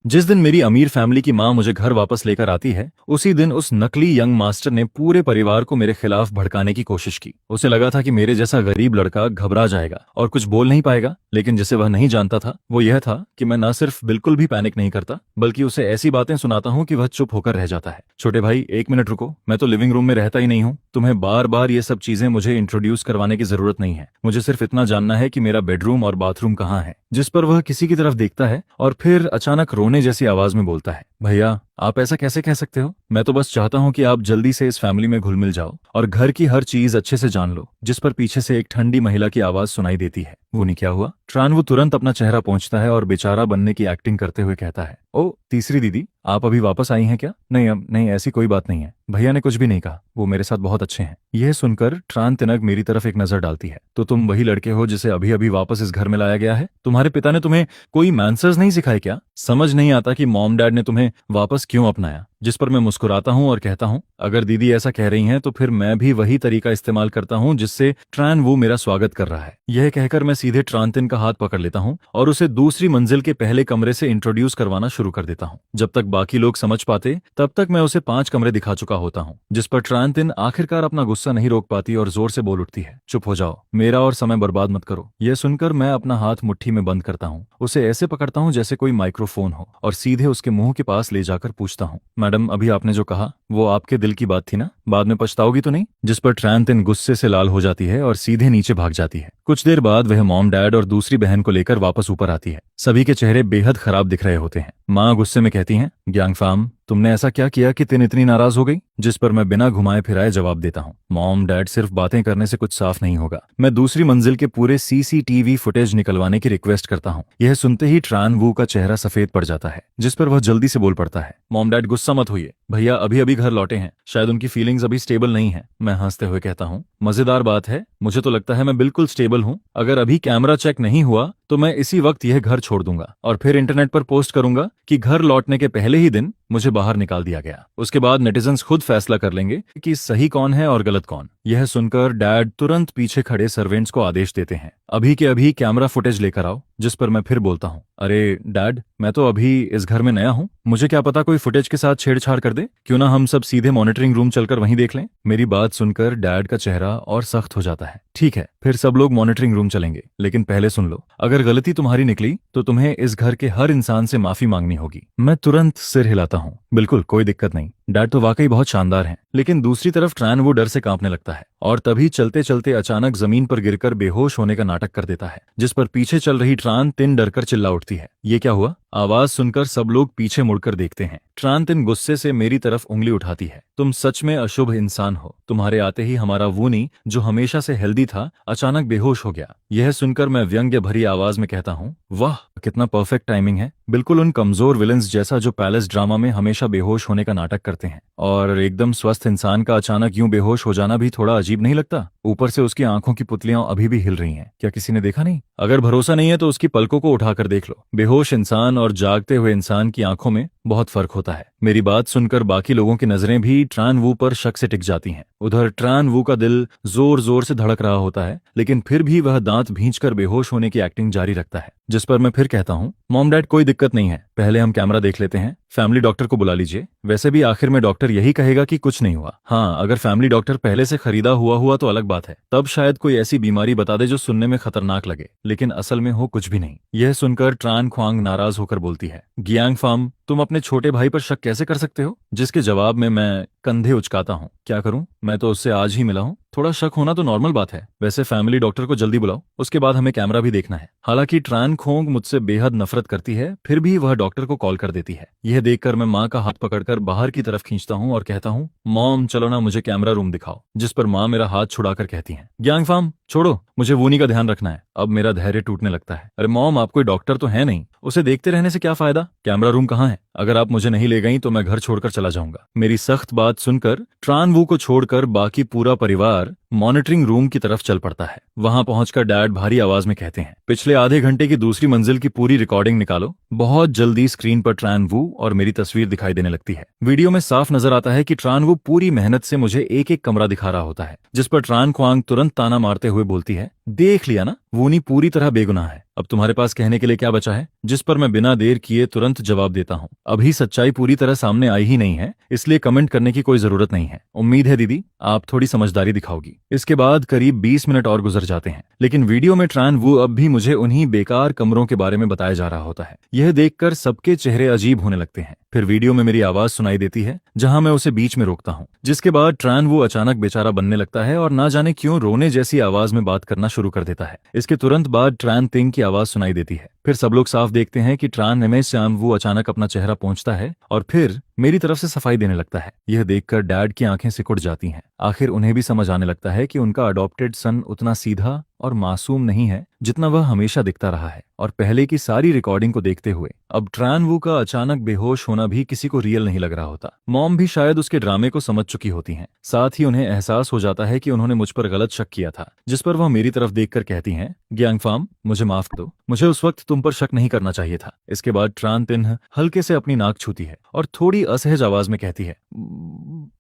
जिस दिन मेरी अमीर फैमिली की माँ मुझे घर वापस लेकर आती है, उसी दिन उस नकली यंग मास्टर ने पूरे परिवार को मेरे खिलाफ भड़काने की कोशिश की। उसे लगा था कि मेरे जैसा गरीब लड़का घबरा जाएगा और कुछ बोल नहीं पाएगा, लेकिन जिसे वह नहीं जानता था वो यह था कि मैं न सिर्फ बिल्कुल भी पैनिक नहीं करता, बल्कि उसे ऐसी बातें सुनाता हूँ कि वह चुप होकर रह जाता है। छोटे भाई, एक मिनट रुको, मैं तो लिविंग रूम में रहता ही नहीं हूँ। तुम्हें बार बार ये सब चीजें मुझे इंट्रोड्यूस करवाने की जरूरत नहीं है। मुझे सिर्फ इतना जानना है कि मेरा बेडरूम और बाथरूम कहाँ है। जिस पर वह किसी की तरफ देखता है और फिर अचानक रोने जैसी आवाज में बोलता है, भैया आप ऐसा कैसे कह सकते हो? मैं तो बस चाहता हूँ कि आप जल्दी से इस फैमिली में घुल मिल जाओ और घर की हर चीज अच्छे से जान लो। जिस पर पीछे से एक ठंडी महिला की आवाज सुनाई देती है, वो नहीं क्या हुआ? ट्रानवू तुरंत अपना चेहरा पोंछता है और बेचारा बनने की एक्टिंग करते हुए कहता है, ओ तीसरी दीदी, आप अभी वापस आई हैं क्या? नहीं, अब नहीं, ऐसी कोई बात नहीं है। भैया ने कुछ भी नहीं कहा, वो मेरे साथ बहुत अच्छे हैं। यह सुनकर ट्रान तिनक मेरी तरफ एक नजर डालती है। तो तुम वही लड़के हो जिसे अभी अभी वापस इस घर में लाया गया है? तुम्हारे पिता ने तुम्हें कोई मैनर्स नहीं सिखाए क्या? समझ नहीं आता कि मॉम डैड ने तुम्हें वापस क्यों अपनाया। जिस पर मैं मुस्कुराता हूं और कहता हूं, अगर दीदी ऐसा कह रही हैं तो फिर मैं भी वही तरीका इस्तेमाल करता हूं जिससे ट्रान वो मेरा स्वागत कर रहा है। यह कहकर मैं सीधे ट्रांतिन का हाथ पकड़ लेता हूं और उसे दूसरी मंजिल के पहले कमरे से इंट्रोड्यूस करवाना शुरू कर देता हूं। जब तक बाकी लोग समझ पाते तब तक मैं उसे 5 कमरे दिखा चुका होता हूं। जिस पर ट्रांतिन आखिरकार अपना गुस्सा नहीं रोक पाती और जोर से बोल उठती है, चुप हो जाओ, मेरा और समय बर्बाद मत करो। यह सुनकर मैं अपना हाथ मुट्ठी में बंद करता हूं, उसे ऐसे पकड़ता हूं जैसे कोई माइक्रोफोन हो और सीधे उसके मुंह के पास ले जाकर पूछता हूं, मैडम अभी आपने जो कहा वो आपके दिल की बात थी ना? बाद में पछताओगी तो नहीं? जिस पर ट्रांतिन गुस्से से लाल हो जाती है और सीधे नीचे भाग जाती है। कुछ देर बाद वह मॉम डैड और दूसरी बहन को लेकर वापस ऊपर आती है। सभी के चेहरे बेहद खराब दिख रहे होते हैं। माँ गुस्से में कहती हैं, ग्यांगफाम, तुमने ऐसा क्या किया कि तिन इतनी नाराज हो गई? जिस पर मैं बिना घुमाए फिराए जवाब देता हूँ, मॉम डैड, सिर्फ बातें करने से कुछ साफ नहीं होगा। मैं दूसरी मंजिल के पूरे सीसीटीवी फुटेज निकलवाने की रिक्वेस्ट करता हूँ। यह सुनते ही ट्रान वू का चेहरा सफेद पड़ जाता है, जिस पर वह जल्दी से बोल पड़ता है, मॉम डैड गुस्सा मत होइए, भैया अभी अभी घर लौटे हैं, शायद उनकी फीलिंग्स अभी स्टेबल नहीं है। मैं हंसते हुए कहता हूँ, मजेदार बात है, मुझे तो लगता है मैं बिल्कुल स्टेबल हूँ। अगर अभी कैमरा चेक नहीं हुआ तो मैं इसी वक्त यह घर छोड़ दूंगा और फिर इंटरनेट पर पोस्ट करूंगा कि घर लौटने के पहले ही दिन मुझे बाहर निकाल दिया गया। उसके बाद नेटिजन्स खुद फैसला कर लेंगे कि सही कौन है और गलत कौन। यह सुनकर डैड तुरंत पीछे खड़े सर्वेंट्स को आदेश देते हैं, अभी के अभी कैमरा फुटेज लेकर आओ। जिस पर मैं फिर बोलता हूँ, अरे डैड, मैं तो अभी इस घर में नया हूँ, मुझे क्या पता कोई फुटेज के साथ छेड़छाड़ कर दे। क्यों ना हम सब सीधे मॉनिटरिंग रूम चलकर वहीं देख लें। मेरी बात सुनकर डैड का चेहरा और सख्त हो जाता है। ठीक है, फिर सब लोग मॉनिटरिंग रूम चलेंगे, लेकिन पहले सुन लो, अगर गलती तुम्हारी निकली तो तुम्हें इस घर के हर इंसान से माफी मांगनी होगी। मैं तुरंत सिर हिलाता हूँ, बिल्कुल कोई दिक्कत नहीं, डैड तो वाकई बहुत शानदार हैं। लेकिन दूसरी तरफ ट्रान वो डर से कांपने लगता है और तभी चलते चलते अचानक जमीन पर गिरकर बेहोश होने का नाटक कर देता है। जिस पर पीछे चल रही ट्रान तिन डरकर चिल्ला उठती है, ये क्या हुआ? आवाज सुनकर सब लोग पीछे मुड़कर देखते हैं। ट्रान तिन गुस्से से मेरी तरफ उंगली उठाती है, तुम सच में अशुभ इंसान हो। तुम्हारे आते ही हमारा वूनी, जो हमेशा से हेल्दी था, अचानक बेहोश हो गया। यह सुनकर मैं व्यंग्य भरी आवाज में कहता हूँ, वाह कितना परफेक्ट टाइमिंग है, बिल्कुल उन कमजोर विलन्स जैसा जो पैलेस ड्रामा में हमेशा बेहोश होने का नाटक करते हैं। और एकदम स्वस्थ इंसान का अचानक यूं बेहोश हो जाना भी थोड़ा अजीब नहीं लगता? ऊपर से उसकी आंखों की पुतलियां अभी भी हिल रही हैं, क्या किसी ने देखा नहीं? अगर भरोसा नहीं है तो उसकी पलकों को उठाकर देख लो। बेहोश इंसान और जागते हुए इंसान की आंखों में बहुत फर्क होता है। मेरी बात सुनकर बाकी लोगों की नजरें भी ट्रान वू पर शक से टिक जाती हैं। उधर ट्रान वू का दिल जोर जोर से धड़क रहा होता है, लेकिन फिर भी वह दांत भींचकर बेहोश होने की एक्टिंग जारी रखता है। जिस पर मैं फिर कहता हूँ, मॉम डैड कोई दिक्कत नहीं है, पहले हम कैमरा देख लेते हैं, फैमिली डॉक्टर को बुला लीजिए। वैसे भी आखिर में डॉक्टर यही कहेगा कि कुछ नहीं हुआ। हाँ, अगर फैमिली डॉक्टर पहले से खरीदा हुआ तो अलग बात है, तब शायद कोई ऐसी बीमारी बता दे जो सुनने में खतरनाक लगे, लेकिन असल में हो कुछ भी नहीं। यह सुनकर ट्रान ख्वांग नाराज होकर बोलती है, गियांगफाम, तुम अपने छोटे भाई पर शक कैसे कर सकते हो? जिसके जवाब में मैं कंधे उचकाता हूँ, क्या करूं, मैं तो उससे आज ही मिला हूँ, थोड़ा शक होना तो नॉर्मल बात है। वैसे फैमिली डॉक्टर को जल्दी बुलाओ, उसके बाद हमें कैमरा भी देखना है। हालांकि ट्रान खोंग मुझसे बेहद नफरत करती है, फिर भी वह डॉक्टर को कॉल कर देती है। यह देखकर मैं माँ का हाथ पकड़कर बाहर की तरफ खींचता हूँ और कहता हूँ, मॉम चलो ना, मुझे कैमरा रूम दिखाओ। जिस पर माँ मेरा हाथ छुड़ाकर कहती है, ग्यांगफाम छोड़ो, मुझे वूनी का ध्यान रखना है। अब मेरा धैर्य टूटने लगता है। अरे मॉम, आप कोई डॉक्टर तो है नहीं, उसे देखते रहने से क्या फायदा? कैमरा रूम कहाँ है? अगर आप मुझे नहीं ले गई तो मैं घर छोड़कर चला जाऊंगा। मेरी सख्त बात सुनकर ट्रान वू को छोड़कर बाकी पूरा परिवार मॉनिटरिंग रूम की तरफ चल पड़ता है। वहां पहुंचकर डैड भारी आवाज में कहते हैं, पिछले आधे घंटे की दूसरी मंजिल की पूरी रिकॉर्डिंग निकालो। बहुत जल्दी स्क्रीन पर ट्रान वू और मेरी तस्वीर दिखाई देने लगती है। वीडियो में साफ नजर आता है कि ट्रान वू पूरी मेहनत से मुझे एक एक कमरा दिखा रहा होता है। जिस पर ट्रान ख्वांग तुरंत ताना मारते हुए बोलती है, देख लिया ना, वूनी पूरी तरह बेगुनाह है, अब तुम्हारे पास कहने के लिए क्या बचा है? जिस पर मैं बिना देर किए तुरंत जवाब देता हूँ, अभी सच्चाई पूरी तरह सामने आई ही नहीं है, इसलिए कमेंट करने की कोई जरूरत नहीं है। उम्मीद है दीदी आप थोड़ी समझदारी दिखाओगी। इसके बाद करीब 20 मिनट और गुजर जाते हैं, लेकिन वीडियो में ट्रान वू अब भी मुझे उन्हीं बेकार कमरों के बारे में बताया जा रहा होता है। यह देखकर सबके चेहरे अजीब होने लगते हैं। फिर वीडियो में मेरी आवाज सुनाई देती है, जहां मैं उसे बीच में रोकता हूं। जिसके बाद ट्रान वो अचानक बेचारा बनने लगता है और ना जाने क्यों रोने जैसी आवाज में बात करना शुरू कर देता है। इसके तुरंत बाद ट्रान तिंग की आवाज सुनाई देती है। फिर सब लोग साफ देखते हैं कि ट्रान रमेश श्याम वो अचानक अपना चेहरा पहुंचता है और फिर मेरी तरफ से सफाई देने लगता है। यह देखकर डैड की आंखें सिकुड़ जाती हैं। आखिर उन्हें भी समझ आने लगता है कि उनका अडॉप्टेड सन उतना सीधा और मासूम नहीं है जितना वह हमेशा दिखता रहा है। और पहले की सारी रिकॉर्डिंग को देखते हुए अब ट्रान वू का अचानक बेहोश होना भी किसी को रियल नहीं लग रहा होता। मॉम भी शायद उसके ड्रामे को समझ चुकी होती हैं। साथ ही उन्हें एहसास हो जाता है कि उन्होंने मुझ पर गलत शक किया था, जिस पर वह मेरी तरफ देखकर कहती हैं, ग्यांगफाम मुझे माफ कर दो, मुझे उस वक्त तुम पर शक नहीं करना चाहिए था। इसके बाद ट्रान तिन्ह हल्के से अपनी नाक छूती है और थोड़ी असहज आवाज में कहती है,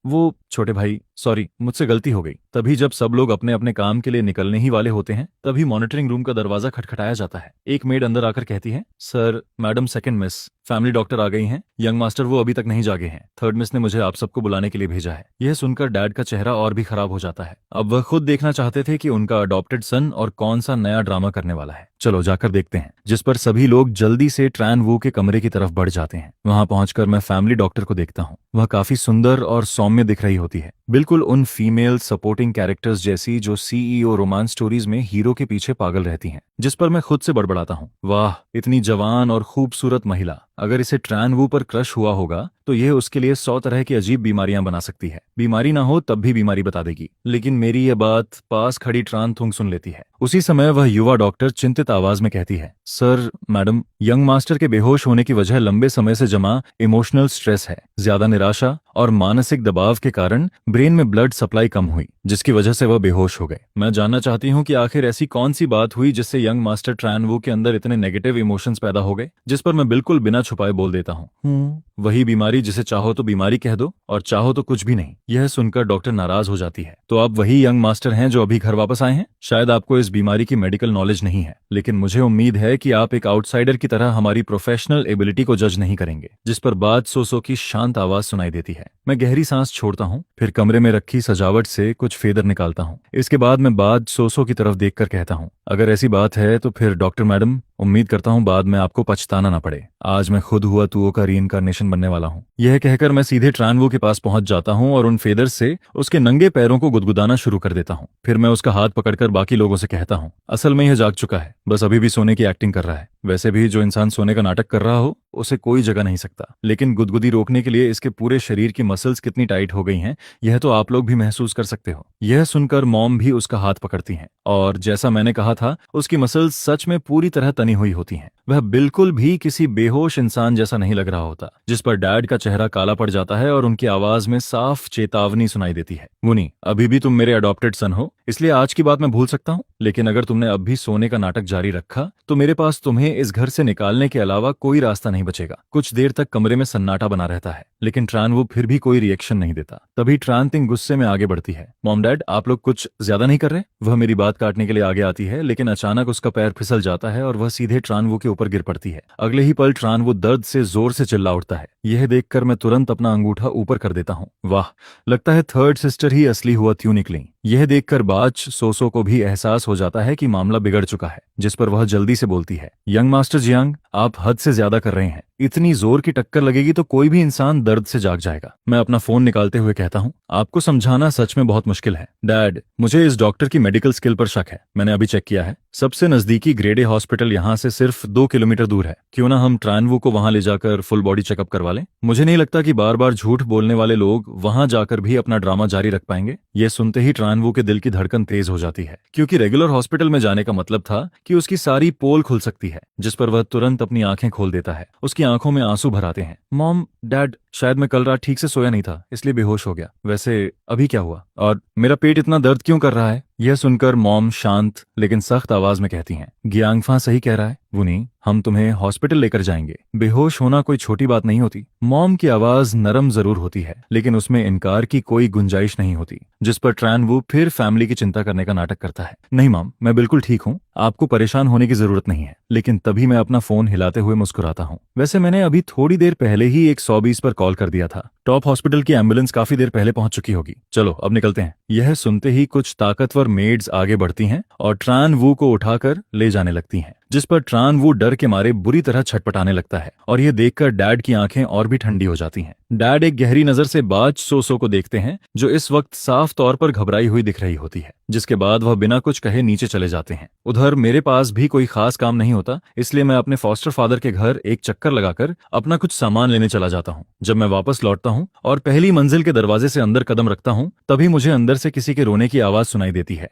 वो छोटे भाई सॉरी, मुझसे गलती हो गई। तभी जब सब लोग अपने अपने काम के लिए निकलने ही वाले होते हैं, तभी मॉनिटरिंग रूम का दरवाजा खटखटाया जाता है। एक मेड अंदर आकर कहती है, sir madam second miss family doctor आ गई हैं। यंग मास्टर वो अभी तक नहीं जागे हैं। थर्ड मिस ने मुझे आप सबको बुलाने के लिए भेजा है। यह सुनकर डैड का चेहरा और भी खराब हो जाता है। अब वह खुद देखना चाहते थे कि उनका अडॉप्टेड सन और कौन सा नया ड्रामा करने वाला है। चलो जाकर देखते हैं। जिस पर सभी लोग जल्दी से ट्रान वू के कमरे की तरफ बढ़ जाते हैं। वहां पहुंचकर मैं फैमिली डॉक्टर को देखता हूं। वह काफी सुंदर और सौम्य दिख रही होती है, बिल्कुल उन फीमेल सपोर्टिंग कैरेक्टर्स जैसी जो सीईओ रोमांस स्टोरीज में हीरो के पीछे पागल रहती हैं। जिस पर मैं खुद से बड़बड़ाता हूँ, वाह इतनी जवान और खूबसूरत महिला, अगर इसे ट्रान वू पर क्रश हुआ होगा तो यह उसके लिए 100 तरह की अजीब बीमारियां बना सकती है। बीमारी ना हो तब भी बीमारी बता देगी। लेकिन मेरी यह बात पास खड़ी ट्रान थुंग सुन लेती है। उसी समय वह युवा डॉक्टर चिंतित आवाज में कहती है, सर मैडम यंग मास्टर के बेहोश होने की वजह लंबे समय से जमा इमोशनल स्ट्रेस है। ज्यादा निराशा और मानसिक दबाव के कारण ब्रेन में ब्लड सप्लाई कम हुई, जिसकी वजह से वह बेहोश हो गए। मैं जानना चाहती हूँ कि आखिर ऐसी कौन सी बात हुई जिससे यंग मास्टर ट्रान वू के अंदर इतने नेगेटिव इमोशंस पैदा हो गए। जिस पर मैं बिल्कुल बिना छुपाए बोल देता हूँ, वही बीमारी जिसे चाहो तो बीमारी कह दो और चाहो तो कुछ भी नहीं। यह सुनकर डॉक्टर नाराज हो जाती है। तो आप वही यंग मास्टर हैं जो अभी घर वापस आए हैं? शायद आपको इस बीमारी की मेडिकल नॉलेज नहीं है, लेकिन मुझे उम्मीद है कि आप एक आउटसाइडर की तरह हमारी प्रोफेशनल एबिलिटी को जज नहीं करेंगे। जिस पर बात सोसो की शांत आवाज सुनाई देती है। मैं गहरी सांस छोड़ता हूँ, फिर कमरे में रखी सजावट से कुछ फेदर निकालता हूँ। इसके बाद मैं बात सोसो की तरफ देखकर कहता हूँ, अगर ऐसी बात है तो फिर डॉक्टर मैडम उम्मीद करता हूँ बाद में आपको पछताना ना पड़े। आज मैं खुद हुआ तुओ का रीइंकार्नेशन बनने वाला हूँ। यह कहकर मैं सीधे ट्रान वू के पास पहुंच जाता हूँ और उन फेदर्स से उसके नंगे पैरों को गुदगुदाना शुरू कर देता हूँ। फिर मैं उसका हाथ पकड़कर बाकी लोगों से कहता हूँ, असल में यह जाग चुका है, बस अभी भी सोने की एक्टिंग कर रहा है। वैसे भी जो इंसान सोने का नाटक कर रहा हो उसे कोई जगह नहीं सकता, लेकिन गुदगुदी रोकने के लिए इसके पूरे शरीर की मसल्स कितनी टाइट हो गई हैं यह तो आप लोग भी महसूस कर सकते हो। यह सुनकर मॉम भी उसका हाथ पकड़ती हैं और जैसा मैंने कहा था उसकी मसल्स सच में पूरी तरह तनी हुई होती हैं। वह बिल्कुल भी किसी बेहोश इंसान जैसा नहीं लग रहा होता। जिस पर डैड का चेहरा काला पड़ जाता है और उनकी आवाज में साफ चेतावनी सुनाई देती है, मुनी अभी भी तुम मेरे अडॉप्टेड सन हो, इसलिए आज की बात मैं भूल सकता हूँ, लेकिन अगर तुमने अब भी सोने का नाटक जारी रखा तो मेरे पास तुम्हें इस घर से निकालने के अलावा कोई रास्ता नहीं बचेगा। कुछ देर तक कमरे में सन्नाटा बना रहता है, लेकिन ट्रान वो फिर भी कोई रिएक्शन नहीं देता। तभी ट्रान तिंग गुस्से में आगे बढ़ती है, मॉम डैड आप लोग कुछ ज्यादा नहीं कर रहे? वह मेरी बात काटने के लिए आगे आती है, लेकिन अचानक उसका पैर फिसल जाता है और वह सीधे ट्रान वो के ऊपर गिर पड़ती है। अगले ही पल ट्रान वो दर्द से जोर से चिल्ला उठता है। यह देखकर मैं तुरंत अपना अंगूठा ऊपर कर देता हूँ। वाह, लगता है थर्ड सिस्टर ही असली हुआ त्यों निकली। यह देखकर बाच सोसो को भी एहसास हो जाता है कि मामला बिगड़ चुका है, जिस पर वह जल्दी से बोलती है, यंग मास्टर जियांग आप हद से ज्यादा कर रहे हैं। इतनी जोर की टक्कर लगेगी तो कोई भी इंसान दर्द से जाग जाएगा। मैं अपना फोन निकालते हुए कहता हूँ, आपको समझाना सच में बहुत मुश्किल है डैड, मुझे इस डॉक्टर की मेडिकल स्किल पर शक है। मैंने अभी चेक किया है, सबसे नजदीकी ग्रेड ए हॉस्पिटल यहाँ से सिर्फ 2 किलोमीटर दूर है। क्यों ना हम ट्रान वू को वहां ले जाकर फुल बॉडी चेकअप करवा लें? मुझे नहीं लगता कि बार बार झूठ बोलने वाले लोग वहां जाकर भी अपना ड्रामा जारी रख पाएंगे। ये सुनते ही ट्रान वू के दिल की धड़कन तेज हो जाती है, क्योंकि रेगुलर हॉस्पिटल में जाने का मतलब था कि उसकी सारी पोल खुल सकती है। जिस पर वह तुरंत अपनी आंखें खोल देता है। उसकी आंखों में आंसू भर आते हैं। मॉम डैड शायद मैं कल रात ठीक से सोया नहीं था, इसलिए बेहोश हो गया। वैसे अभी क्या हुआ और मेरा पेट इतना दर्द क्यों कर रहा है? यह सुनकर मॉम शांत लेकिन सख्त आवाज में कहती हैं, ग्यांगफा सही कह रहा है, वुनी, हम तुम्हें हॉस्पिटल लेकर जाएंगे। बेहोश होना कोई छोटी बात नहीं होती। मॉम की आवाज नरम जरूर होती है, लेकिन उसमें इनकार की कोई गुंजाइश नहीं होती, जिस पर ट्रैन वू फिर फैमिली की चिंता करने का नाटक करता है। नहीं मॉम, मैं बिल्कुल ठीक हूँ, आपको परेशान होने की जरूरत नहीं है। लेकिन तभी मैं अपना फोन हिलाते हुए मुस्कुराता हूँ। वैसे मैंने अभी थोड़ी देर पहले ही 120 पर कॉल कर दिया था। टॉप हॉस्पिटल की एम्बुलेंस काफी देर पहले पहुंच चुकी होगी। चलो अब निकलते हैं। यह सुनते ही कुछ ताकतवर मेड्स आगे बढ़ती हैं और ट्रान वू को उठाकर ले जाने लगती हैं, जिस पर ट्रान वू डर के मारे बुरी तरह छटपटाने लगता है और यह देखकर डैड की आंखें और भी ठंडी हो जाती हैं। डैड एक गहरी नजर से बाज सोसो को देखते हैं, जो इस वक्त साफ तौर पर घबराई हुई दिख रही होती है, जिसके बाद वह बिना कुछ कहे नीचे चले जाते हैं। उधर मेरे पास भी कोई खास काम नहीं होता, इसलिए मैं अपने फॉस्टर फादर के घर एक चक्कर लगाकर अपना कुछ सामान लेने चला जाता हूँ। जब मैं वापस लौटता हूँ और पहली मंजिल के दरवाजे से अंदर कदम रखता हूँ, तभी मुझे अंदर से किसी के रोने की आवाज सुनाई देती है।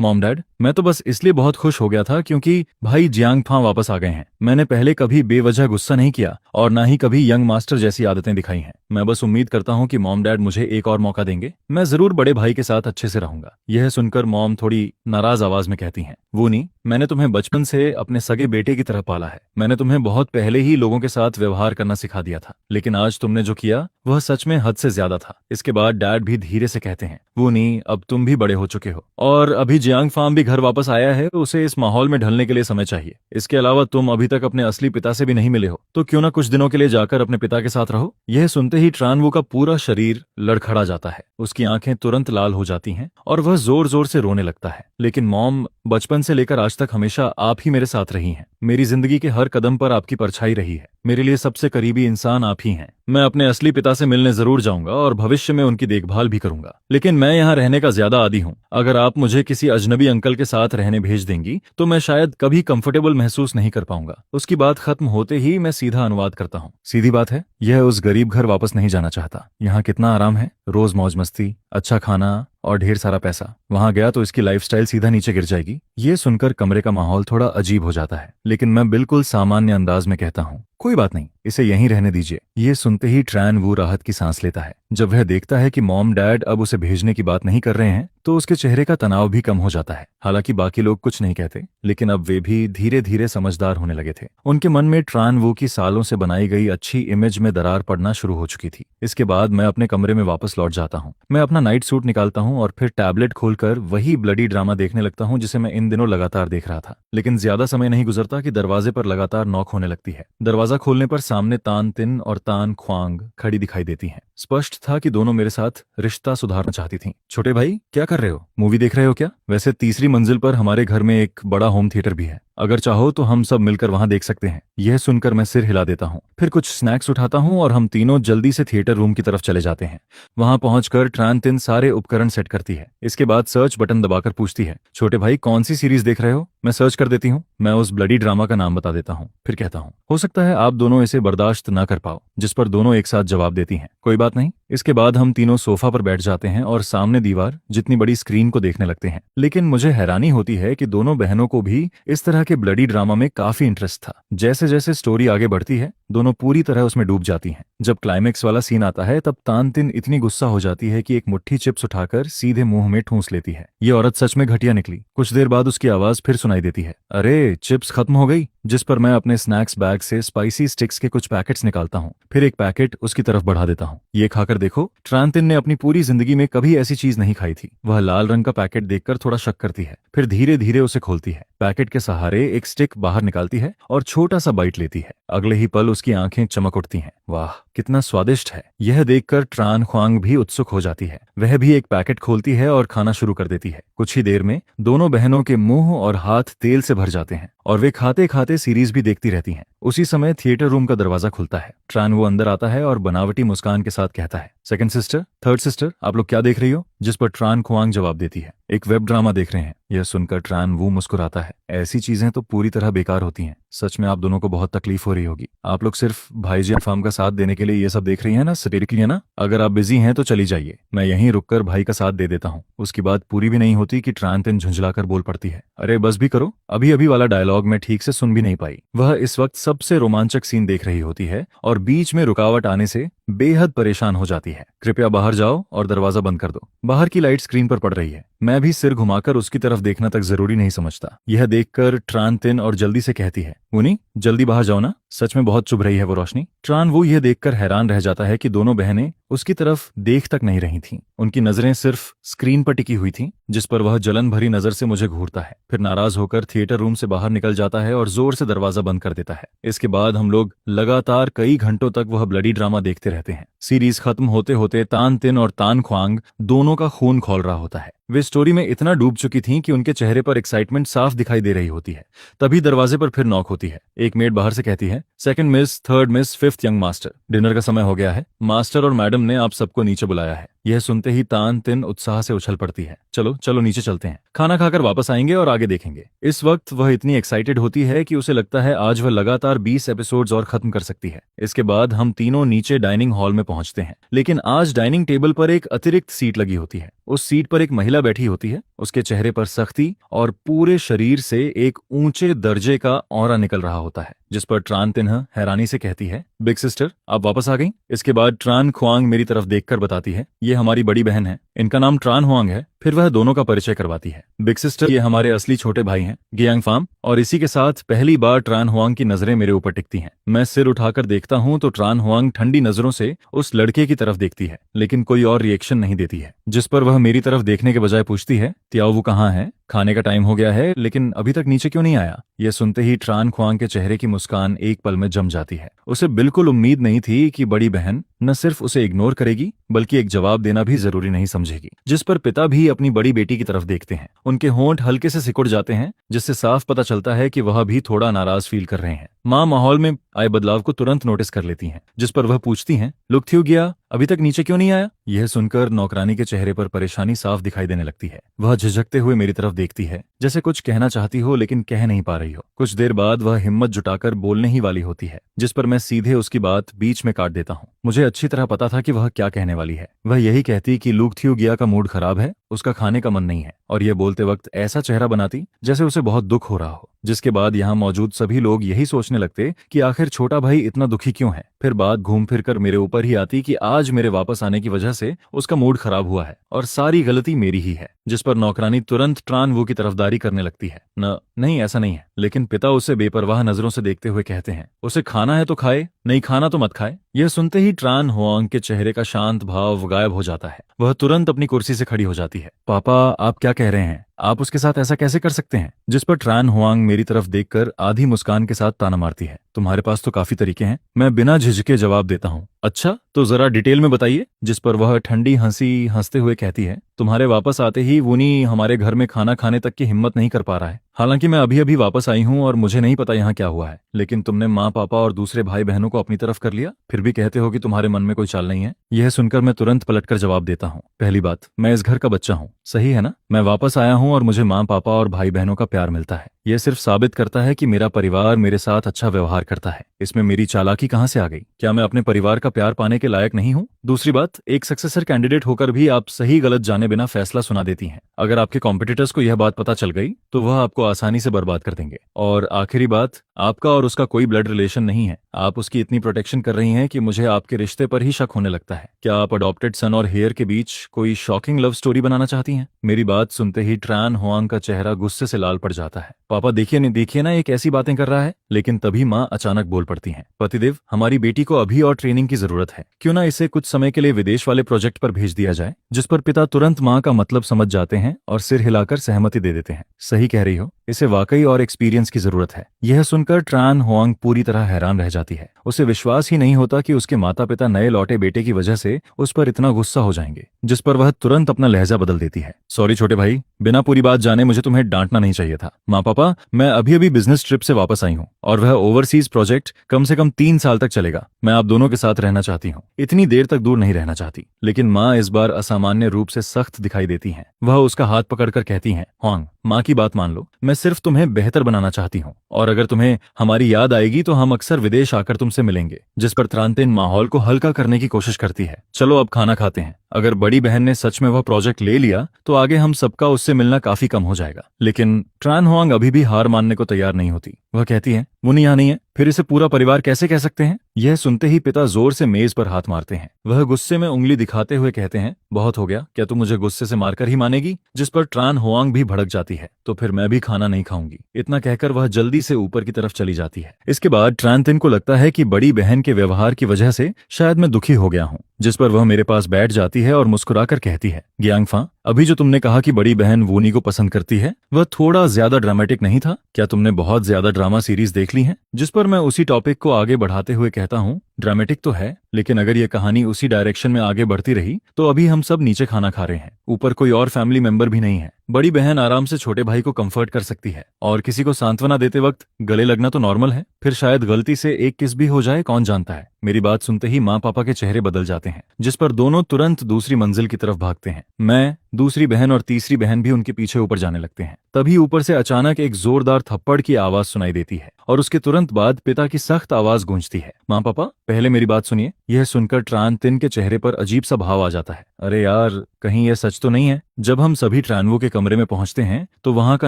मॉम डैड, मैं तो बस इसलिए बहुत खुश हो गया था क्योंकि भाई जियांग फा वापस आ गए हैं। मैंने पहले कभी बेवजह गुस्सा नहीं किया और ना ही कभी यंग मास्टर जैसी आदतें दिखाई हैं। मैं बस उम्मीद करता हूँ कि मॉम डैड मुझे एक और मौका देंगे। मैं जरूर बड़े भाई के साथ अच्छे से रहूंगा। यह सुनकर मॉम थोड़ी नाराज आवाज में कहती हैं, वूनी, मैंने तुम्हें बचपन से अपने सगे बेटे की तरह पाला है। मैंने तुम्हें बहुत पहले ही लोगों के साथ व्यवहार करना सिखा दिया था, लेकिन आज तुमने जो किया वह सच में हद से ज्यादा था। इसके बाद डैड भी धीरे से कहते हैं, वूनी, अब तुम भी बड़े हो चुके हो और अभी जियांग फार्म भी घर वापस आया है, तो उसे इस माहौल में ढलने के लिए समय चाहिए। इसके अलावा तुम अभी तक अपने असली पिता से भी नहीं मिले हो, तो क्यों ना कुछ दिनों के लिए जाकर अपने पिता के साथ रहो। यह सुनते ही ट्रान वू का पूरा शरीर लड़खड़ा जाता है। उसकी आंखें तुरंत लाल हो जाती हैं और वह जोर जोर से रोने लगता है। लेकिन मॉम, बचपन से लेकर आज तक हमेशा आप ही मेरे साथ रही हैं। मेरी जिंदगी के हर कदम पर आपकी परछाई रही है। मेरे लिए सबसे करीबी इंसान आप ही हैं। मैं अपने असली पिता से मिलने जरूर जाऊंगा और भविष्य में उनकी देखभाल भी करूंगा, लेकिन मैं यहाँ रहने का ज्यादा आदी हूँ। अगर आप मुझे किसी अजनबी अंकल के साथ रहने भेज देंगी तो मैं शायद कभी कंफर्टेबल महसूस नहीं कर पाऊंगा। उसकी बात खत्म होते ही मैं सीधा अनुवाद करता हूँ। सीधी बात है, यह उस गरीब घर वापस नहीं जाना चाहता। यहाँ कितना आराम है, रोज मौज मस्ती, अच्छा खाना और ढेर सारा पैसा। वहां गया तो इसकी लाइफस्टाइल सीधा नीचे गिर जाएगी। ये सुनकर कमरे का माहौल थोड़ा अजीब हो जाता है, लेकिन मैं बिल्कुल सामान्य अंदाज में कहता हूँ, कोई बात नहीं, इसे यहीं रहने दीजिए। ये सुनते ही ट्रैन वू राहत की सांस लेता है। जब वह देखता है कि मॉम डैड अब उसे भेजने की बात नहीं कर रहे हैं, तो उसके चेहरे का तनाव भी कम हो जाता है। हालांकि बाकी लोग कुछ नहीं कहते, लेकिन अब वे भी धीरे धीरे समझदार होने लगे थे। उनके मन में ट्रैन वू की सालों से बनाई गई अच्छी इमेज में दरार पड़ना शुरू हो चुकी थी। इसके बाद मैं अपने कमरे में वापस लौट जाता हूँ। मैं अपना नाइट सूट निकालता हूँ और फिर टैबलेट खोलकर वही ब्लडी ड्रामा देखने लगता हूँ जिसे मैं इन दिनों लगातार देख रहा था। लेकिन ज्यादा समय नहीं गुजरता कि दरवाजे पर लगातार नॉक होने लगती है। दरवाजा खोलने पर सामने तान तिन और तान ख्वांग खड़ी दिखाई देती हैं। स्पष्ट था कि दोनों मेरे साथ रिश्ता सुधारना चाहती थीं। छोटे भाई, क्या कर रहे हो? मूवी देख रहे हो क्या? वैसे तीसरी मंजिल पर हमारे घर में एक बड़ा होम थिएटर भी है, अगर चाहो तो हम सब मिलकर वहां देख सकते हैं। यह सुनकर मैं सिर हिला देता हूँ। फिर कुछ स्नैक्स उठाता हूँ और हम तीनों जल्दी से थिएटर रूम की तरफ चले जाते हैं। वहां पहुंचकर ट्रान तिन सारे उपकरण सेट करती है। इसके बाद सर्च बटन दबाकर पूछती है, छोटे भाई, कौन सी सीरीज देख रहे हो? मैं सर्च कर देती हूँ। मैं उस ब्लडी ड्रामा का नाम बता देता हूँ, फिर कहता हूँ, हो सकता है आप दोनों इसे बर्दाश्त ना कर पाओ। जिस पर दोनों एक साथ जवाब देती हैं, कोई बात नहीं। इसके बाद हम तीनों सोफा पर बैठ जाते हैं और सामने दीवार जितनी बड़ी स्क्रीन को देखने लगते हैं। लेकिन मुझे हैरानी होती है कि दोनों बहनों को भी इस तरह के ब्लडी ड्रामा में काफी इंटरेस्ट था। जैसे जैसे स्टोरी आगे बढ़ती है, दोनों पूरी तरह उसमें डूब जाती हैं। जब क्लाइमेक्स वाला सीन आता है, तब तान तिन इतनी गुस्सा हो जाती है कि एक मुट्ठी चिप्स उठाकर सीधे मुंह में ठूंस लेती है। ये औरत सच में घटिया निकली। कुछ देर बाद उसकी आवाज फिर सुनाई देती है, अरे चिप्स खत्म हो गई। जिस पर मैं अपने स्नैक्स बैग से स्पाइसी स्टिक्स के कुछ पैकेट्स निकालता हूँ, फिर एक पैकेट उसकी तरफ बढ़ा देता हूँ। ये खाकर देखो। ट्रान तिन ने अपनी पूरी जिंदगी में कभी ऐसी चीज नहीं खाई थी। वह लाल रंग का पैकेट देखकर थोड़ा शक करती है, फिर धीरे धीरे उसे खोलती है। पैकेट के सहारे एक स्टिक बाहर निकालती है और छोटा सा बाइट लेती है। अगले ही पल उसकी आंखें चमक उठती हैं। वाह, कितना स्वादिष्ट है। यह देखकर ट्रान ख्वांग भी उत्सुक हो जाती है। वह भी एक पैकेट खोलती है और खाना शुरू कर देती है। कुछ ही देर में दोनों बहनों के मुंह और हाथ तेल से भर जाते हैं और वे खाते खाते सीरीज भी देखती रहती हैं। उसी समय थिएटर रूम का दरवाजा खुलता है। ट्रान वो अंदर आता है और बनावटी मुस्कान के साथ कहता है, सेकंड सिस्टर, थर्ड सिस्टर, आप लोग क्या देख रही हो? जिस पर ट्रान ख्वांग जवाब देती है, एक वेब ड्रामा देख रहे हैं। यह सुनकर ट्रान वू मुस्कुराता है। ऐसी चीजें तो पूरी तरह बेकार होती हैं। सच में आप दोनों को बहुत तकलीफ हो रही होगी। आप लोग सिर्फ भाईजान फार्म का साथ देने के लिए ये सब देख रही हैं ना, सटीरिकली है ना? अगर आप बिजी हैं तो चली जाइए, मैं यहीं रुककर भाई का साथ दे देता हूँ। उसकी बात पूरी भी नहीं होती कि ट्रान तिन झुंझलाकर बोल पड़ती है, अरे बस भी करो, अभी अभी वाला डायलॉग मैं ठीक से सुन भी नहीं पाई। वह इस वक्त सबसे रोमांचक सीन देख रही होती है और बीच में रुकावट आने से बेहद परेशान हो जाती है। कृपया बाहर जाओ और दरवाजा बंद कर दो। बाहर की लाइट स्क्रीन पर पड़ रही है। मैं भी सिर घुमाकर उसकी तरफ देखना तक जरूरी नहीं समझता। यह देखकर ट्रान तिन और जल्दी से कहती है, मुनी जल्दी बाहर जाओ ना, सच में बहुत चुभ रही है वो रोशनी। ट्रान वो यह देखकर हैरान रह जाता है कि दोनों बहनें उसकी तरफ देख तक नहीं रही थीं। उनकी नजरें सिर्फ स्क्रीन पर टिकी हुई थीं, जिस पर वह जलन भरी नजर से मुझे घूरता है। फिर नाराज होकर थिएटर रूम से बाहर निकल जाता है और जोर से दरवाजा बंद कर देता है। इसके बाद हम लोग लगातार कई घंटों तक वह ब्लडी ड्रामा देखते रहते हैं। सीरीज खत्म होते होते तान तिन और तान ख्वांग दोनों का खून खौल रहा होता है। वे स्टोरी में इतना डूब चुकी थीं कि उनके चेहरे पर एक्साइटमेंट साफ दिखाई दे रही होती है। तभी दरवाजे पर फिर नॉक होती है। एक मेड बाहर से कहती है, second miss, third miss, fifth young master, dinner का समय हो गया है। मास्टर और मैडम ने आप सबको नीचे बुलाया है। यह सुनते ही तान तिन उत्साह से उछल पड़ती है। चलो चलो नीचे चलते हैं, खाना खाकर वापस आएंगे और आगे देखेंगे। इस वक्त वह इतनी एक्साइटेड होती है कि उसे लगता है आज वह लगातार 20 एपिसोड्स और खत्म कर सकती है। इसके बाद हम तीनों नीचे डाइनिंग हॉल में पहुंचते हैं, लेकिन आज डाइनिंग टेबल पर एक अतिरिक्त सीट लगी होती है। उस सीट पर एक महिला बैठी होती है। उसके चेहरे पर सख्ती और पूरे शरीर से एक ऊंचे दर्जे का ऑरा निकल रहा होता है, जिस पर ट्रान तिन्ह हैरानी से कहती है, बिग सिस्टर आप वापस आ गई। इसके बाद ट्रान ख्वांग मेरी तरफ देखकर बताती है, ये हमारी बड़ी बहन है, इनका नाम ट्रान हुआंग है। फिर वह दोनों का परिचय करवाती है। बिग सिस्टर ये हमारे असली छोटे भाई हैं, गियांग फार्म। और इसी के साथ पहली बार ट्रान हुआंग की नजरें मेरे ऊपर टिकती हैं। मैं सिर उठाकर देखता हूं तो ट्रान हुआंग ठंडी नजरों से उस लड़के की तरफ देखती है, लेकिन कोई और रिएक्शन नहीं देती है। जिस पर वह मेरी तरफ देखने के बजाय पूछती है, त्याओ कहाँ है? खाने का टाइम हो गया है, लेकिन अभी तक नीचे क्यों नहीं आया? यह सुनते ही ट्रान ख्वांग के चेहरे की मुस्कान एक पल में जम जाती है। उसे बिल्कुल उम्मीद नहीं थी कि बड़ी बहन न सिर्फ उसे इग्नोर करेगी, बल्कि एक जवाब देना भी जरूरी नहीं समझेगी। जिस पर पिता भी अपनी बड़ी बेटी की तरफ देखते हैं। उनके होंठ हल्के से सिकुड़ जाते हैं, जिससे साफ पता चलता है कि वह भी थोड़ा नाराज फील कर रहे हैं। माँ माहौल में आए बदलाव को तुरंत नोटिस कर लेती हैं, जिस पर वह पूछती हैं, लुक थ्यू गया, अभी तक नीचे क्यों नहीं आया? यह सुनकर नौकरानी के चेहरे पर परेशानी साफ दिखाई देने लगती है। वह झिझकते हुए मेरी तरफ देखती है, जैसे कुछ कहना चाहती हो लेकिन कह नहीं पा रही हो। कुछ देर बाद वह हिम्मत जुटाकर बोलने ही वाली होती है, जिस पर मैं सीधे उसकी बात बीच में काट देता हूँ। मुझे अच्छी तरह पता था कि वह क्या कहने वाली है। वह यही कहती कि लुक थ्यू गया का मूड खराब है, उसका खाने का मन नहीं है, और यह बोलते वक्त ऐसा चेहरा बनाती जैसे उसे बहुत दुख हो रहा हो। जिसके बाद यहाँ मौजूद सभी लोग यही सोचने लगते कि आखिर छोटा भाई इतना दुखी क्यों है। फिर बात घूम फिर कर मेरे ऊपर ही आती कि आज मेरे वापस आने की वजह से उसका मूड खराब हुआ है और सारी गलती मेरी ही है। जिस पर नौकरानी तुरंत ट्रान वू की तरफदारी करने लगती है। नहीं ऐसा नहीं है। लेकिन पिता उसे बेपरवाह नजरों से देखते हुए कहते हैं, उसे खाना है तो खाए, नहीं खाना तो मत खाए। यह सुनते ही ट्रान हुआंग के चेहरे का शांत भाव गायब हो जाता है। वह तुरंत अपनी कुर्सी से खड़ी हो जाती है। पापा आप क्या कह रहे हैं? आप उसके साथ ऐसा कैसे कर सकते हैं? जिस पर ट्रान हुआंग मेरी तरफ देखकर आधी मुस्कान के साथ ताना मारती है। तुम्हारे पास तो काफी तरीके हैं। मैं बिना झिझके जवाब देता हूँ, अच्छा तो जरा डिटेल में बताइए। जिस पर वह ठंडी हंसी हंसते हुए कहती है, तुम्हारे वापस आते ही वुनी हमारे घर में खाना खाने तक की हिम्मत नहीं कर पा रहा है। हालांकि मैं अभी अभी वापस आई हूँ और मुझे नहीं पता यहाँ क्या हुआ है, लेकिन तुमने माँ पापा और दूसरे भाई बहनों को अपनी तरफ कर लिया, फिर भी कहते हो कि तुम्हारे मन में कोई चाल नहीं है। यह सुनकर मैं तुरंत पलटकर जवाब देता हूँ, पहली बात मैं इस घर का बच्चा हूँ, सही है ना? मैं वापस आया हूँ और मुझे माँ पापा और भाई बहनों का प्यार मिलता है। यह सिर्फ साबित करता है कि मेरा परिवार मेरे साथ अच्छा व्यवहार करता है। इसमें मेरी चालाकी कहाँ से आ गई? क्या मैं अपने परिवार का प्यार पाने के लायक नहीं हूँ? दूसरी बात, एक सक्सेसर कैंडिडेट होकर भी आप सही गलत जाने बिना फैसला सुना देती हैं। अगर आपके कॉम्पिटिटर्स को यह बात पता चल गई तो वह आपको आसानी से बर्बाद कर देंगे। और आखिरी बात, आपका और उसका कोई ब्लड रिलेशन नहीं है। आप उसकी इतनी प्रोटेक्शन कर रही हैं कि मुझे आपके रिश्ते पर ही शक होने लगता है। क्या आप अडॉप्टेड सन और हेयर के बीच कोई शॉकिंग लव स्टोरी बनाना चाहती हैं? मेरी बात सुनते ही ट्रान हुआंग का चेहरा गुस्से से लाल पड़ जाता है। पापा देखिए ना, ये कैसी बातें कर रहा है। लेकिन तभी माँ अचानक बोल पड़ती हैं, पतिदेव हमारी बेटी को अभी और ट्रेनिंग की जरूरत है, क्यों ना इसे कुछ समय के लिए विदेश वाले प्रोजेक्ट पर भेज दिया जाए। जिस पर पिता तुरंत माँ का मतलब समझ जाते हैं और सिर हिलाकर सहमति दे देते हैं। सही कह रही हो, इसे वाकई और एक्सपीरियंस की जरूरत है। यह सुनकर ट्रान हुआंग पूरी तरह हैरान रह जाती है। उसे विश्वास ही नहीं होता कि उसके माता पिता नए लौटे बेटे की वजह से उस पर इतना गुस्सा हो जाएंगे। जिस पर वह तुरंत अपना लहजा बदल देती है, सॉरी छोटे भाई, बिना पूरी बात जाने मुझे तुम्हें डांटना नहीं चाहिए था। माँ पापा मैं अभी बिजनेस ट्रिप से वापस आई हूँ और वह ओवरसीज प्रोजेक्ट कम से कम 3 साल तक चलेगा। मैं आप दोनों के साथ रहना चाहती हूँ, इतनी देर तक दूर नहीं रहना चाहती। लेकिन माँ इस बार असामान्य रूप से सख्त दिखाई देती हैं। वह उसका हाथ पकड़कर कहती हैं, हुआंग माँ की बात मान लो, मैं सिर्फ तुम्हें बेहतर बनाना चाहती हूँ, और अगर तुम्हें हमारी याद आएगी तो हम अक्सर विदेश आकर तुमसे मिलेंगे। जिस पर त्रानतेन माहौल को हल्का करने की कोशिश करती है, चलो अब खाना खाते हैं। अगर बड़ी बहन ने सच में वह प्रोजेक्ट ले लिया तो आगे हम सबका उससे मिलना काफी कम हो जाएगा। लेकिन ट्रान हुआंग अभी भी हार मानने को तैयार नहीं होती। वह कहती है, मुनी यहाँ नहीं है, फिर इसे पूरा परिवार कैसे कह सकते हैं? यह सुनते ही पिता जोर से मेज पर हाथ मारते हैं। वह गुस्से में उंगली दिखाते हुए कहते हैं, बहुत हो गया, क्या तू मुझे गुस्से से मारकर ही मानेगी? जिस पर ट्रान होआंग भी भड़क जाती है, तो फिर मैं भी खाना नहीं खाऊंगी। इतना कहकर वह जल्दी से ऊपर की तरफ चली जाती है। इसके बाद ट्रान तिन को लगता है कि बड़ी बहन के व्यवहार की वजह से शायद मैं दुखी हो गया हूँ। जिस पर वह मेरे पास बैठ जाती है और मुस्कुराकर कहती है, गियांगफा, अभी जो तुमने कहा कि बड़ी बहन वूनी को पसंद करती है, वह थोड़ा ज्यादा ड्रामेटिक नहीं था? क्या तुमने बहुत ज्यादा ड्रामा सीरीज देख ली है? जिस पर मैं उसी टॉपिक को आगे बढ़ाते हुए कहता हूँ, ड्रामेटिक तो है, लेकिन अगर ये कहानी उसी डायरेक्शन में आगे बढ़ती रही तो अभी हम सब नीचे खाना खा रहे हैं, ऊपर कोई और फैमिली मेंबर भी नहीं है। बड़ी बहन आराम से छोटे भाई को कंफर्ट कर सकती है, और किसी को सांत्वना देते वक्त गले लगना तो नॉर्मल है, फिर शायद गलती से एक किस भी हो जाए, कौन जानता है। मेरी बात सुनते ही माँ पापा के चेहरे बदल जाते हैं, जिस पर दोनों तुरंत दूसरी मंजिल की तरफ भागते हैं। मैं, दूसरी बहन और तीसरी बहन भी उनके पीछे ऊपर जाने लगते हैं। तभी ऊपर से अचानक एक जोरदार थप्पड़ की आवाज सुनाई देती है, और उसके तुरंत बाद पिता की सख्त आवाज गूंजती है, माँ पापा, पहले मेरी बात सुनिए। यह सुनकर ट्रान तिन के चेहरे पर अजीब सा भाव आ जाता है। अरे यार, कहीं यह सच तो नहीं है? जब हम सभी ट्रानवू के कमरे में पहुंचते हैं तो वहां का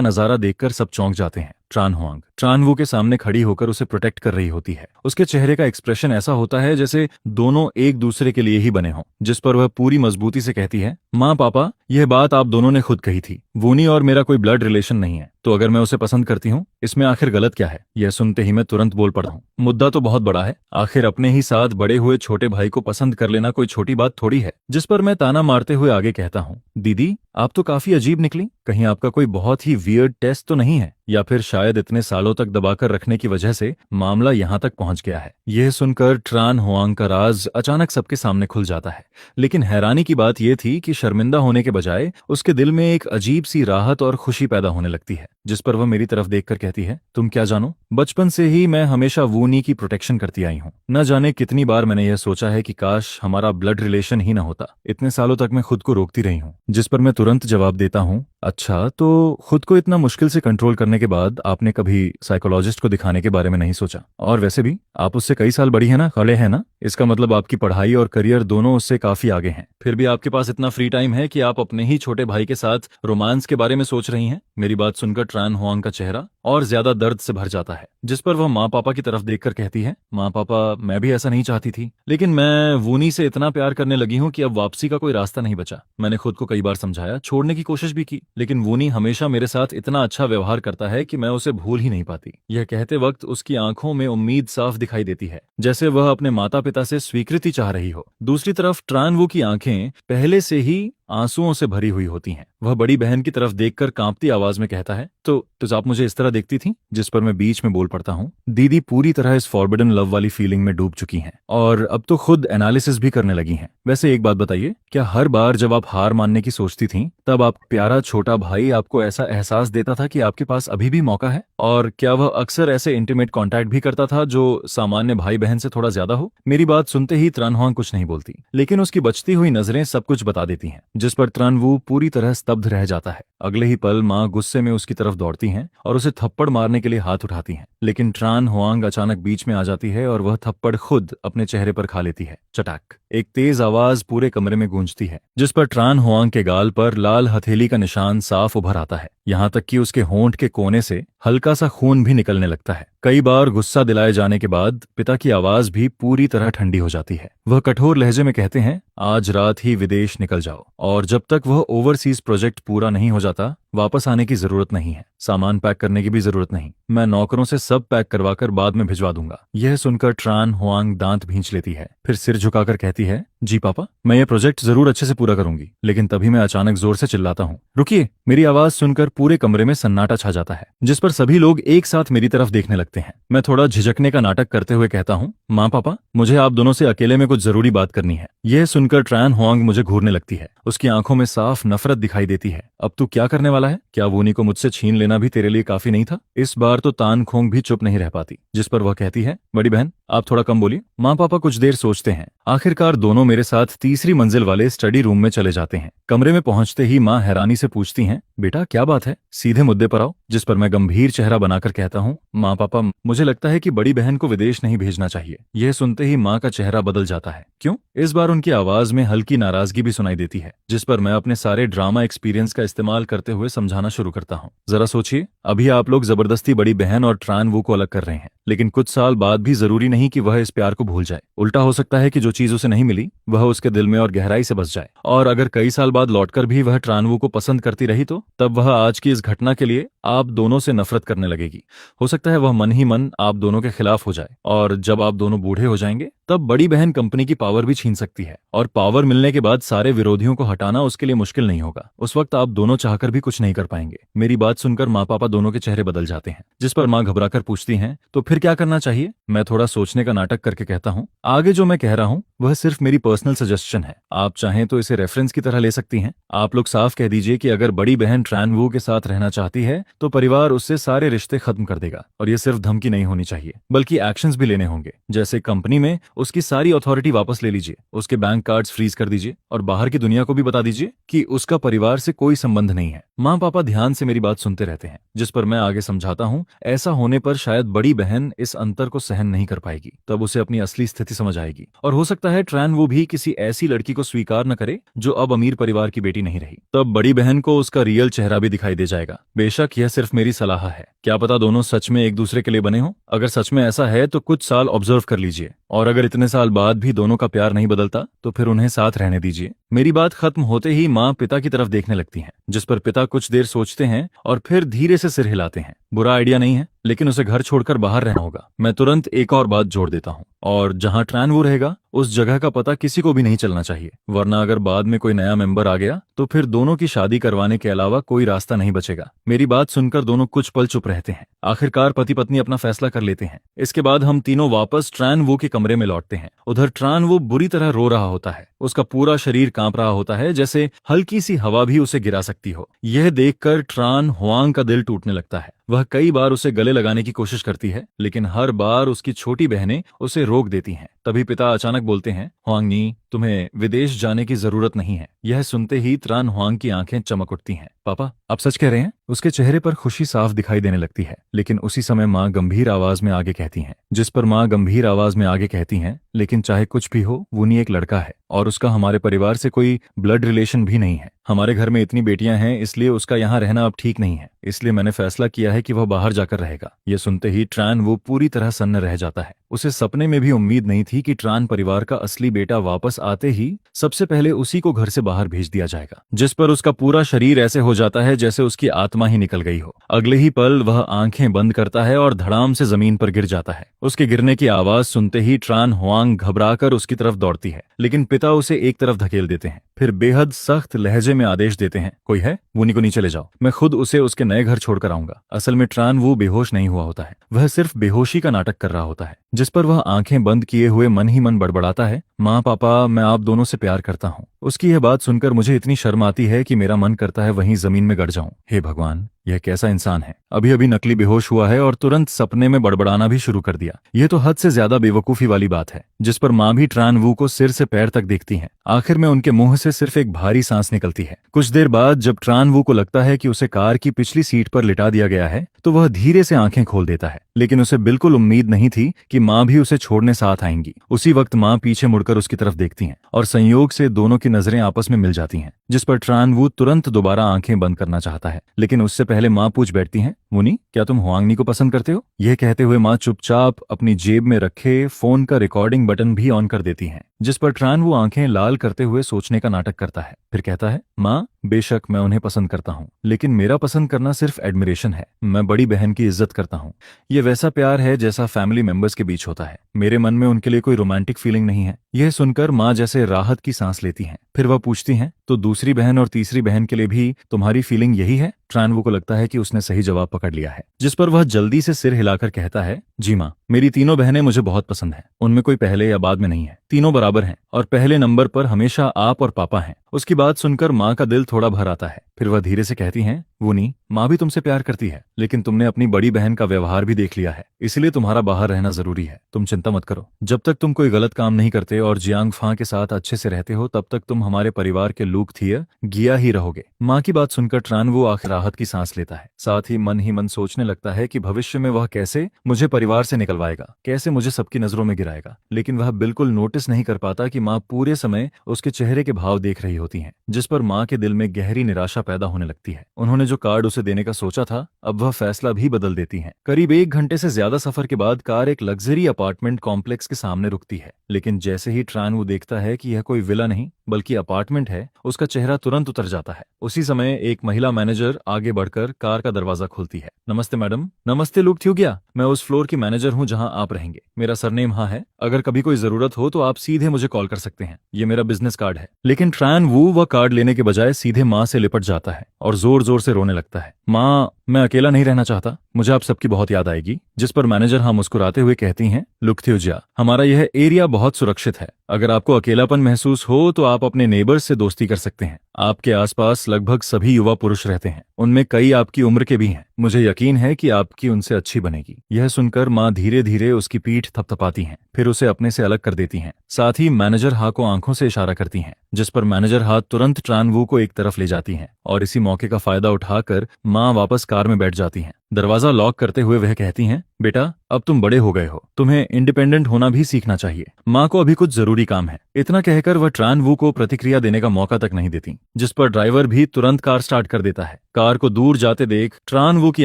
नजारा देखकर सब चौंक जाते हैं। ट्रान होआंग ट्रानवू के सामने खड़ी होकर उसे प्रोटेक्ट कर रही होती है। उसके चेहरे का एक्सप्रेशन ऐसा होता है जैसे दोनों एक दूसरे के लिए ही बने हों। जिस पर वह पूरी मजबूती से कहती है, माँ पापा, यह बात आप दोनों ने खुद कही थी, वूनी और मेरा कोई ब्लड रिलेशन नहीं है, तो अगर मैं उसे पसंद करती हूँ, इसमें आखिर गलत क्या है? यह सुनते ही मैं तुरंत बोल पड़ा हूँ, मुद्दा तो बहुत बड़ा है। आखिर अपने ही साथ बड़े हुए छोटे भाई को पसंद कर लेना कोई छोटी बात थोड़ी है। जिस पर मैं ताना मारते हुए आगे कहता हूँ, दीदी, आप तो काफी अजीब निकली। कहीं आपका कोई बहुत ही वियर्ड टेस्ट तो नहीं है, या फिर शायद इतने सालों तक दबाकर रखने की वजह से मामला यहाँ तक पहुंच गया है। यह सुनकर ट्रान होआंग का राज अचानक सबके सामने खुल जाता है। लेकिन हैरानी की बात यह थी कि शर्मिंदा होने के बजाय उसके दिल में एक अजीब सी राहत और खुशी पैदा होने लगती है। जिस पर वह मेरी तरफ देखकर कहती है, तुम क्या जानो, बचपन से ही मैं हमेशा वूनी की प्रोटेक्शन करती आई हूँ। न जाने कितनी बार मैंने यह सोचा है कि काश हमारा ब्लड रिलेशन ही न होता। इतने सालों तक मैं खुद को रोकती रही हूँ। जिस पर मैं तुरंत जवाब देता हूँ, अच्छा, तो खुद को इतना मुश्किल से कंट्रोल करने के बाद आपने कभी साइकोलॉजिस्ट को दिखाने के बारे में नहीं सोचा? और वैसे भी आप उससे कई साल बड़ी है ना, खड़े हैं ना, इसका मतलब आपकी पढ़ाई और करियर दोनों उससे काफी आगे हैं। फिर भी आपके पास इतना फ्री टाइम है कि आप अपने ही छोटे भाई के साथ रोमांस के बारे में सोच रही हैं। मेरी बात सुनकर ट्रान होआंग का चेहरा और ज्यादा दर्द से भर जाता है। जिस पर वह माँ पापा की तरफ देखकर कहती है, माँ पापा, मैं भी ऐसा नहीं चाहती थी, लेकिन मैं वूनी से इतना प्यार करने लगी हूँ कि अब वापसी का कोई रास्ता नहीं बचा। मैंने खुद को कई बार समझाया, छोड़ने की कोशिश भी की, लेकिन वूनी हमेशा मेरे साथ इतना अच्छा व्यवहार करता है कि मैं उसे भूल ही नहीं पाती। यह कहते वक्त उसकी आंखों में उम्मीद साफ दिखाई देती है, जैसे वह अपने माता पिता से स्वीकृति चाह रही हो। दूसरी तरफ ट्रानवू की आंखें पहले से ही आंसुओं से भरी हुई होती हैं। वह बड़ी बहन की तरफ देखकर कांपती आवाज में कहता है, तो आप मुझे इस तरह देखती थी? जिस पर मैं बीच में बोल पड़ता हूँ, दीदी पूरी तरह इस फॉरबिडन लव वाली फीलिंग में डूब चुकी हैं और अब तो खुद एनालिसिस भी करने लगी हैं। वैसे एक बात बताइए, क्या हर बार जब आप हार मानने की सोचती थीं, तब आप प्यारा छोटा भाई आपको ऐसा एहसास देता था कि आपके पास अभी भी मौका है? और क्या वह अक्सर ऐसे इंटीमेट कॉन्टैक्ट भी करता था जो सामान्य भाई बहन से थोड़ा ज्यादा हो? मेरी बात सुनते ही त्रान होआंग कुछ नहीं बोलती, लेकिन उसकी बचती हुई नजरें सब कुछ बता देती हैं। जिस पर त्रानवू पूरी तरह स्तब्ध रह जाता है। अगले ही पल माँ गुस्से में उसकी तरफ दौड़ती हैं और उसे थप्पड़ मारने के लिए हाथ उठाती हैं, लेकिन ट्रान होआंग अचानक बीच में आ जाती है और वह थप्पड़ खुद अपने चेहरे पर खा लेती है। चटाक, एक तेज आवाज पूरे कमरे में गूंजती है, जिस पर ट्रान होआंग के गाल पर लाल हथेली का निशान साफ उभर आता है, यहाँ तक कि उसके होंठ के कोने से हल्का सा खून भी निकलने लगता है। कई बार गुस्सा दिलाए जाने के बाद पिता की आवाज भी पूरी तरह ठंडी हो जाती है। वह कठोर लहजे में कहते हैं, आज रात ही विदेश निकल जाओ, और जब तक वह ओवरसीज प्रोजेक्ट पूरा नहीं हो जाता वापस आने की जरूरत नहीं है। सामान पैक करने की भी जरूरत नहीं, मैं नौकरों से सब पैक करवाकर बाद में भिजवा दूंगा। यह सुनकर ट्रान होआंग दांत भींच लेती है, फिर सिर झुकाकर कहती है, जी पापा, मैं ये प्रोजेक्ट जरूर अच्छे से पूरा करूंगी। लेकिन तभी मैं अचानक जोर से चिल्लाता हूँ, रुकिए। मेरी आवाज सुनकर पूरे कमरे में सन्नाटा छा जाता है, जिस पर सभी लोग एक साथ मेरी तरफ देखने लगते हैं। मैं थोड़ा झिझकने का नाटक करते हुए कहता हूँ, माँ पापा, मुझे आप दोनों से अकेले में कुछ जरूरी बात करनी है। यह सुनकर ट्रान होआंग मुझे घूरने लगती है, उसकी आंखों में साफ नफरत दिखाई देती है। अब तू क्या करने वाला है? क्या वूनी को मुझसे छीन लेना भी तेरे लिए काफी नहीं था? इस बार तो तान खोंग भी चुप नहीं रह पाती, जिस पर वह कहती है, बड़ी बहन, आप थोड़ा कम बोलिए। माँ पापा कुछ देर सोचते हैं, आखिरकार दोनों मेरे साथ तीसरी मंजिल वाले स्टडी रूम में चले जाते हैं। कमरे में पहुंचते ही माँ हैरानी से पूछती हैं, बेटा क्या बात है, सीधे मुद्दे पर आओ। जिस पर मैं गंभीर चेहरा बनाकर कहता हूँ, माँ पापा मुझे लगता है कि बड़ी बहन को विदेश नहीं भेजना चाहिए। यह सुनते ही माँ का चेहरा बदल जाता है। क्यों? इस बार उनकी आवाज में हल्की नाराजगी भी सुनाई देती है। जिस पर मैं अपने सारे ड्रामा एक्सपीरियंस का इस्तेमाल करते हुए समझाना शुरू करता हूँ, जरा सोचिए, अभी आप लोग जबरदस्ती बड़ी बहन और ट्रान वू को अलग कर रहे हैं, लेकिन कुछ साल बाद भी जरूरी नहीं कि वह इस प्यार को भूल जाए। उल्टा हो सकता है कि जो चीज उसे नहीं मिली वह उसके दिल में और गहराई से बस जाए। और अगर कई साल बाद लौटकर भी वह ट्रानवू को पसंद करती रही तो तब वह आज की इस घटना के लिए आप दोनों से नफरत करने लगेगी। हो सकता है वह मन ही मन आप दोनों के खिलाफ हो जाए, और जब आप दोनों बूढ़े हो जाएंगे तब बड़ी बहन कंपनी की पावर भी छीन सकती है, और पावर मिलने के बाद सारे विरोधियों को हटाना उसके लिए मुश्किल नहीं होगा। उस वक्त आप दोनों चाहकर भी कुछ नहीं कर पाएंगे। मेरी बात सुनकर माँ पापा दोनों के चेहरे बदल जाते हैं। जिस पर माँ घबराकर पूछती हैं, तो फिर क्या करना चाहिए? मैं थोड़ा सोचने का नाटक करके कहता हूँ, आगे जो मैं कह रहा हूँ वह सिर्फ मेरी पर्सनल सजेशन है, आप चाहें तो इसे रेफरेंस की तरह ले सकती हैं। आप लोग साफ कह दीजिए कि अगर बड़ी बहन ट्रान वू के साथ रहना चाहती है तो परिवार उससे सारे रिश्ते खत्म कर देगा। और ये सिर्फ धमकी नहीं होनी चाहिए, बल्कि एक्शंस भी लेने होंगे। जैसे कंपनी में उसकी सारी अथॉरिटी वापस ले लीजिए, उसके बैंक कार्ड्स फ्रीज कर दीजिए, और बाहर की दुनिया को भी बता दीजिए कि उसका परिवार से कोई संबंध नहीं है। माँ पापा ध्यान से मेरी बात सुनते रहते हैं, जिस पर मैं आगे समझाता हूँ, ऐसा होने पर शायद बड़ी बहन इस अंतर को सहन नहीं कर पाएगी, तब उसे अपनी असली स्थिति समझ आएगी, और हो सकता है ट्रान वो भी किसी ऐसी लड़की को स्वीकार न करे जो अब अमीर परिवार की बेटी नहीं रही। तब बड़ी बहन को उसका रियल चेहरा भी दिखाई दे जाएगा। बेशक यह सिर्फ मेरी सलाह है, क्या पता दोनों सच में एक दूसरे के लिए बने हों। अगर सच में ऐसा है तो कुछ साल ऑब्जर्व कर लीजिए, और अगर इतने साल बाद भी दोनों का प्यार नहीं बदलता तो फिर उन्हें साथ रहने दीजिए। मेरी बात खत्म होते ही माँ पिता की तरफ देखने लगती हैं, जिस पर पिता कुछ देर सोचते हैं और फिर धीरे से सिर हिलाते हैं। बुरा आइडिया नहीं है, लेकिन उसे घर छोड़कर बाहर रहना होगा। मैं तुरंत एक और बात जोड़ देता हूँ, और जहाँ ट्रान वो रहेगा उस जगह का पता किसी को भी नहीं चलना चाहिए, वरना अगर बाद में कोई नया मेंबर आ गया तो फिर दोनों की शादी करवाने के अलावा कोई रास्ता नहीं बचेगा। मेरी बात सुनकर दोनों कुछ पल चुप रहते हैं। आखिरकार पति पत्नी अपना फैसला कर लेते हैं। इसके बाद हम तीनों वापस ट्रान वो के कमरे में लौटते हैं। उधर ट्रान वो बुरी तरह रो रहा होता है, उसका पूरा शरीर कांप रहा होता है, जैसे हल्की सी हवा भी उसे गिरा सकती हो। यह देखकर ट्रान हुआंग का दिल टूटने लगता है। वह कई बार उसे गले लगाने की कोशिश करती है, लेकिन हर बार उसकी छोटी बहनें उसे रोक देती हैं। तभी पिता अचानक बोलते हैं, हुआंगनी, तुम्हें विदेश जाने की जरूरत नहीं है। यह सुनते ही ट्रान हुआंग की आंखें चमक उठती हैं। पापा, आप सच कह रहे हैं? उसके चेहरे पर खुशी साफ दिखाई देने लगती है, लेकिन उसी समय माँ गंभीर आवाज में आगे कहती हैं। जिस पर माँ गंभीर आवाज में आगे कहती हैं, लेकिन चाहे कुछ भी हो, वूनी एक लड़का है, और उसका हमारे परिवार से कोई ब्लड रिलेशन भी नहीं है। हमारे घर में इतनी बेटियां हैं, इसलिए उसका यहाँ रहना अब ठीक नहीं है। इसलिए मैंने फैसला किया है कि वह बाहर जाकर रहेगा। यह सुनते ही ट्रान वो पूरी तरह सन्न रह जाता है। उसे सपने में भी उम्मीद नहीं थी कि ट्रान परिवार का असली बेटा वापस आते ही सबसे पहले उसी को घर से बाहर भेज दिया जाएगा। जिस पर उसका पूरा शरीर ऐसे हो जाता है जैसे उसकी आत्मा ही निकल गई हो। अगले ही पल वह आंखें बंद करता है और धड़ाम से जमीन पर गिर जाता है। उसके गिरने की आवाज सुनते ही ट्रान हुआंग घबराकर उसकी तरफ दौड़ती है, लेकिन पिता उसे एक तरफ धकेल देते हैं। फिर बेहद सख्त लहजे में आदेश देते हैं, कोई है? वूनी को नीचे ले जाओ, मैं खुद उसे उसके नए घर छोड़कर आऊंगा। असल में ट्रान वो बेहोश नहीं हुआ होता है, वह सिर्फ बेहोशी का नाटक कर रहा होता है। जिस पर वह आंखें बंद किए हुए मन ही मन बड़बड़ाता है, माँ पापा, मैं आप दोनों से प्यार करता हूँ। उसकी यह बात सुनकर मुझे इतनी शर्म आती है कि मेरा मन करता है वहीं जमीन में गड़ जाऊं। हे भगवान, यह कैसा इंसान है? अभी अभी नकली बेहोश हुआ है और तुरंत सपने में बड़बड़ाना भी शुरू कर दिया। यह तो हद से ज्यादा बेवकूफी वाली बात है। जिस पर माँ भी ट्रान वू को सिर से पैर तक देखती हैं। आखिर में उनके मुंह से सिर्फ एक भारी सांस निकलती है। कुछ देर बाद जब ट्रान वू को लगता है कि उसे कार की पिछली सीट पर लिटा दिया गया है, तो वह धीरे से आंखें खोल देता है, लेकिन उसे बिल्कुल उम्मीद नहीं थी कि माँ भी उसे छोड़ने साथ आएंगी। उसी वक्त माँ पीछे मुड़कर उसकी तरफ देखती हैं और संयोग से दोनों की नजरें आपस में मिल जाती हैं। जिस पर ट्रान वू तुरंत दोबारा आंखें बंद करना चाहता है, लेकिन उससे पहले माँ पूछ बैठती हैं, वूनी, क्या तुम हुआंगनी को पसंद करते हो? यह कहते हुए माँ चुपचाप अपनी जेब में रखे फोन का रिकॉर्डिंग बटन भी ऑन कर देती हैं। जिस पर ट्रान वो आंखें लाल करते हुए सोचने का नाटक करता है। फिर कहता है, माँ, बेशक मैं उन्हें पसंद करता हूँ, लेकिन मेरा पसंद करना सिर्फ एडमिरेशन है। मैं बड़ी बहन की इज्जत करता हूँ। ये वैसा प्यार है जैसा फैमिली मेंबर्स के बीच होता है। मेरे मन में उनके लिए कोई रोमांटिक फीलिंग नहीं है। यह सुनकर माँ जैसे राहत की सांस लेती हैं। फिर वह पूछती हैं, तो दूसरी बहन और तीसरी बहन के लिए भी तुम्हारी फीलिंग यही है? ट्रानवू को लगता है कि उसने सही जवाब पकड़ लिया है। जिस पर वह जल्दी से सिर हिलाकर कहता है, जी माँ, मेरी तीनों बहनें मुझे बहुत पसंद हैं। उनमें कोई पहले या बाद में नहीं है। तीनों बराबर हैं और पहले नंबर पर हमेशा आप और पापा हैं। उसकी बात सुनकर माँ का दिल थोड़ा भर आता है। फिर वह धीरे से कहती हैं, वुनी, माँ भी तुमसे प्यार करती है, लेकिन तुमने अपनी बड़ी बहन का व्यवहार भी देख लिया है, इसलिए तुम्हारा बाहर रहना जरूरी है। तुम चिंता मत करो, जब तक तुम कोई गलत काम नहीं करते और जियांग फा के साथ अच्छे से रहते हो तब तक तुम हमारे परिवार के लूक थिय गिया ही रहोगे। माँ की बात सुनकर ट्रान वो आखिर राहत की सांस लेता है। साथ ही मन सोचने लगता है कि भविष्य में वह कैसे मुझे परिवार से निकलवाएगा, कैसे मुझे सबकी नजरों में गिराएगा। लेकिन वह बिल्कुल नोटिस नहीं कर पाता कि माँ पूरे समय उसके चेहरे के भाव देख रही होती हैं, जिस पर माँ के दिल में गहरी निराशा पैदा होने लगती है। उन्होंने जो कार्ड उसे देने का सोचा था, अब वह फैसला भी बदल देती हैं। करीब 1 घंटे से ज्यादा सफर के बाद कार एक लग्जरी अपार्टमेंट कॉम्प्लेक्स के सामने रुकती है। लेकिन जैसे ही ट्रान वो देखता है कि यह कोई विला नहीं बल्कि अपार्टमेंट है, उसका चेहरा तुरंत उतर जाता है। उसी समय एक महिला मैनेजर आगे बढ़कर कार का दरवाजा खोलती है। नमस्ते मैडम। नमस्ते लुक थ्यू गया, मैं उस फ्लोर की मैनेजर हूँ जहाँ आप रहेंगे। मेरा सरनेम हाँ है, अगर कभी कोई जरूरत हो तो आप सीधे मुझे कॉल कर सकते हैं, ये मेरा बिजनेस कार्ड है। लेकिन ट्रान वू वह कार्ड लेने के बजाय सीधे माँ से लिपट जाता है और जोर जोर से रोने लगता है। माँ, मैं अकेला नहीं रहना चाहता, मुझे आप सबकी बहुत याद आएगी। जिस पर मैनेजर हाँ मुस्कुराते हुए कहती हैं, लुक थ्यूजिया, हमारा यह एरिया बहुत सुरक्षित है, अगर आपको अकेलापन महसूस हो तो आप अपने नेबर्स से दोस्ती कर सकते हैं। आपके आसपास लगभग सभी युवा पुरुष रहते हैं, उनमें कई आपकी उम्र के भी हैं, मुझे यकीन है कि आपकी उनसे अच्छी बनेगी। यह सुनकर माँ धीरे धीरे उसकी पीठ थपथपाती हैं, फिर उसे अपने से अलग कर देती हैं। साथ ही मैनेजर हा को आंखों से इशारा करती हैं, जिस पर मैनेजर हा तुरंत ट्रान वू को एक तरफ ले जाती हैं और इसी मौके का फायदा उठाकर माँ वापस कार में बैठ जाती हैं। दरवाजा लॉक करते हुए वह कहती हैं, बेटा अब तुम बड़े हो गए हो, तुम्हें इंडिपेंडेंट होना भी सीखना चाहिए, माँ को अभी कुछ जरूरी काम है। इतना कहकर वह ट्रान वू को प्रतिक्रिया देने का मौका तक नहीं देती, जिस पर ड्राइवर भी तुरंत कार स्टार्ट कर देता है। कार को दूर जाते देख ट्रान वू की